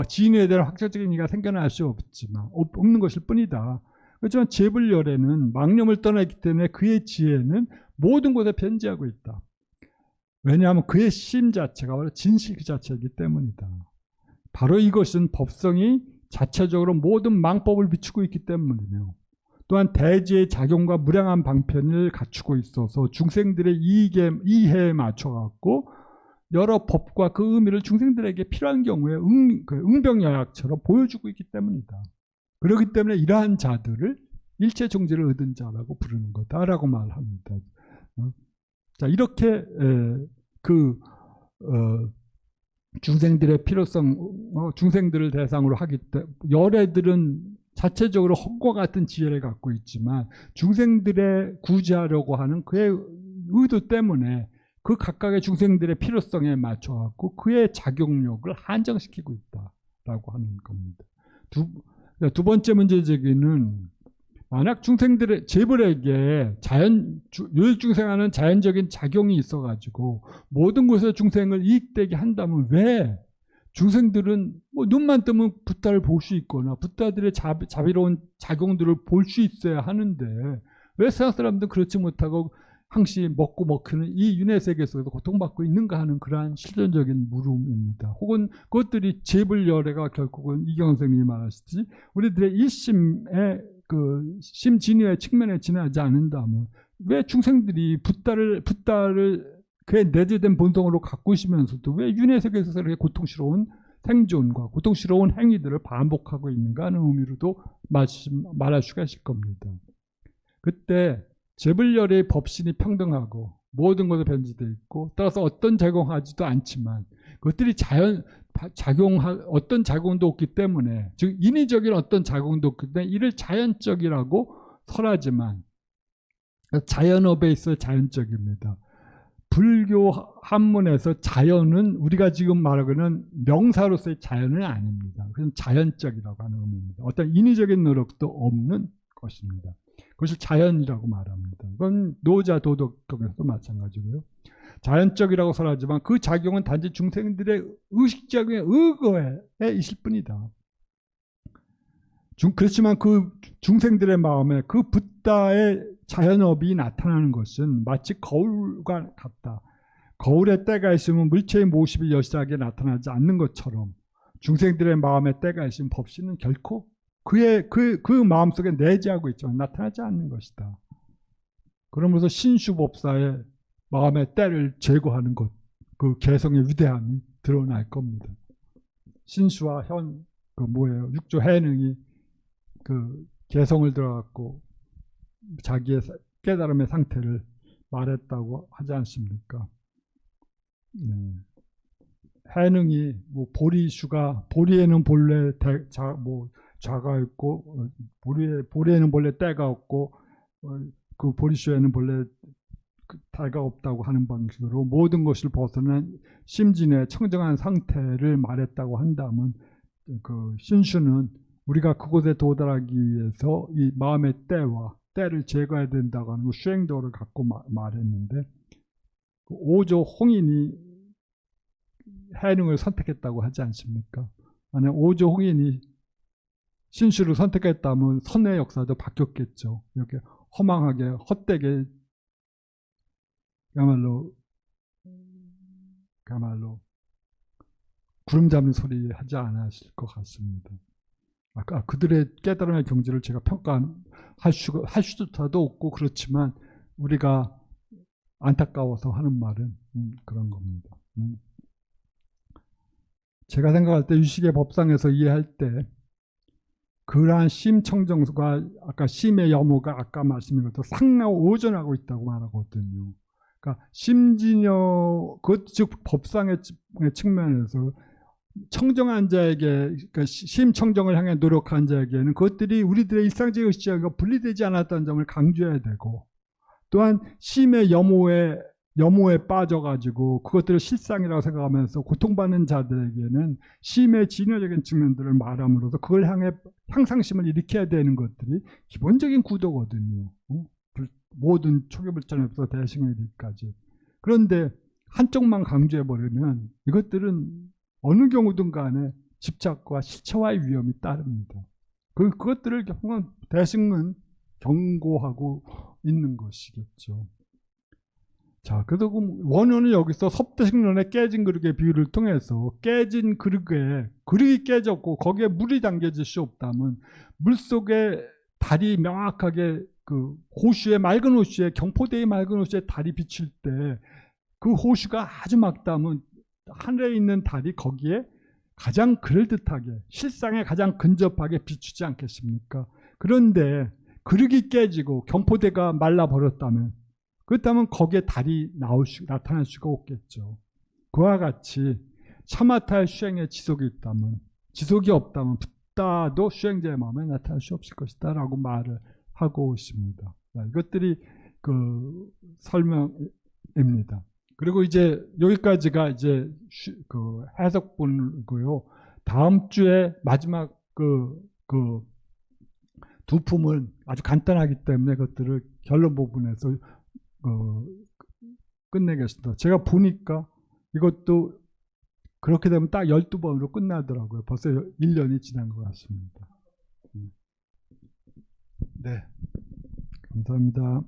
S1: 지인에 대한 확정적인 이해가 생겨날 수 없는 것일 뿐이다. 그렇지만 재불열에는 망념을 떠나기 때문에 그의 지혜는 모든 곳에 변지하고 있다. 왜냐하면 그의 심 자체가 바로 진실 그 자체이기 때문이다. 바로 이것은 법성이 자체적으로 모든 망법을 비추고 있기 때문이며 또한 대지의 작용과 무량한 방편을 갖추고 있어서 중생들의 이해에 맞춰갖고 여러 법과 그 의미를 중생들에게 필요한 경우에 응병여약처럼 보여주고 있기 때문이다. 그렇기 때문에 이러한 자들을 일체종지를 얻은 자라고 부르는 거다라고 말합니다. 자, 이렇게 중생들의 필요성, 중생들을 대상으로 하기 때문에 열애들은 자체적으로 헛과 같은 지혜를 갖고 있지만 중생들의 구제하려고 하는 그의 의도 때문에 그 각각의 중생들의 필요성에 맞춰갖고 그의 작용력을 한정시키고 있다라고 하는 겁니다. 두 번째 문제 제기는 만약 중생들의 재벌에게 요익중생하는 자연적인 작용이 있어가지고 모든 곳에서 중생을 이익되게 한다면 왜 중생들은 눈만 뜨면 붓다를 볼 수 있거나 붓다들의 자비로운 작용들을 볼 수 있어야 하는데 왜 세상 사람들은 그렇지 못하고 항시 먹고 먹히는 이 윤회 세계 속에서 고통받고 있는가 하는 그러한 실존적인 물음입니다. 혹은 그것들이 재불열애가 결국은 이경 선생님이 말하시지 우리들의 일심의 그 심진의의 측면에 지나지 않는다면 왜 중생들이 붓다를 그의 내재된 본성으로 갖고 있으면서도 왜 윤회 세계에서 이렇게 고통스러운 생존과 고통스러운 행위들을 반복하고 있는가 하는 의미로도 말할 수가 있을 겁니다. 그때 재불열의 법신이 평등하고 모든 것에 변질되어 있고 따라서 어떤 작용하지도 않지만 그것들이 어떤 작용도 없기 때문에 즉 인위적인 어떤 작용도 없기 때문에 이를 자연적이라고 설하지만 자연업에 있어 자연적입니다. 불교 한문에서 자연은 우리가 지금 말하고는 명사로서의 자연은 아닙니다. 그건 자연적이라고 하는 의미입니다. 어떤 인위적인 노력도 없는 것입니다. 그것을 자연이라고 말합니다. 그건 노자 도덕경에서도 마찬가지고요. 자연적이라고 설하지만 그 작용은 단지 중생들의 의식적인 의거에 있을 뿐이다. 그렇지만 그 중생들의 마음에 그 붓다의 자연업이 나타나는 것은 마치 거울과 같다. 거울에 때가 있으면 물체의 모습이 여실하게 나타나지 않는 것처럼 중생들의 마음에 때가 있으면 법신은 결코 그 마음속에 내재하고 있지만 나타나지 않는 것이다. 그러면서 신수법사의 마음의 때를 제거하는 것, 그 개성의 위대함이 드러날 겁니다. 신수와 육조 해능이 그 개성을 들어갖고 자기의 깨달음의 상태를 말했다고 하지 않습니까? 네. 해능이 보리에는 본래 자가 있고 보리에는 본래 때가 없고 그 보리수에는 본래 달가 없다고 하는 방식으로 모든 것을 벗어난 심진의 청정한 상태를 말했다고 한다면 그 신수는 우리가 그곳에 도달하기 위해서 이 마음의 때를 제거해야 된다고 하는 수행도를 갖고 말했는데 그 오조 홍인이 해능을 선택했다고 하지 않습니까? 만약 오조 홍인이 신수를 선택했다면 선의 역사도 바뀌었겠죠. 이렇게 허망하게 헛되게 그야말로 구름 잡는 소리 하지 않았을 것 같습니다. 아까 그들의 깨달음의 경지를 제가 할 수조차도 없고 그렇지만 우리가 안타까워서 하는 말은 그런 겁니다. 제가 생각할 때 유식의 법상에서 이해할 때 그러한 심청정수가 아까 심의 염호가 아까 말씀드린 것처럼 상하고 오전하고 있다고 말하거든요. 그러니까 심진여 즉 법상의 측면에서 청정한 자에게 그러니까 심청정을 향해 노력한 자에게는 그것들이 우리들의 일상적인 의식과 분리되지 않았다는 점을 강조해야 되고 또한 심의 염호에 빠져가지고 그것들을 실상이라고 생각하면서 고통받는 자들에게는 심의 진여적인 측면들을 말함으로써 그걸 향해 향상심을 일으켜야 되는 것들이 기본적인 구도거든요. 모든 초계불전에서 대승회까지. 그런데 한쪽만 강조해버리면 이것들은 어느 경우든 간에 집착과 실체화의 위험이 따릅니다. 그것들을 대승은 경고하고 있는 것이겠죠. 자, 그래서 원어는 여기서 섭대식론의 깨진 그릇의 비유를 통해서 깨진 그릇이 깨졌고 거기에 물이 담겨질 수 없다면 물속에 달이 명확하게 그 맑은 호수에 경포대의 맑은 호수에 달이 비칠 때 그 호수가 아주 맑다면 하늘에 있는 달이 거기에 가장 그럴듯하게 실상에 가장 근접하게 비추지 않겠습니까? 그런데 그릇이 깨지고 경포대가 말라버렸다면 그렇다면 거기에 달이 나타날 수가 없겠죠. 그와 같이 차마타의 수행에 지속이 없다면 붓다도 수행자의 마음에 나타날 수 없을 것이다 라고 말을 하고 있습니다. 이것들이 그 설명입니다. 그리고 이제 여기까지가 이제 그 해석본이고요. 다음 주에 마지막 그 두 품은 아주 간단하기 때문에 그것들을 결론 부분에서 끝내겠습니다. 제가 보니까 이것도 그렇게 되면 딱 12번으로 끝나더라고요. 벌써 1년이 지난 것 같습니다. 네. 감사합니다.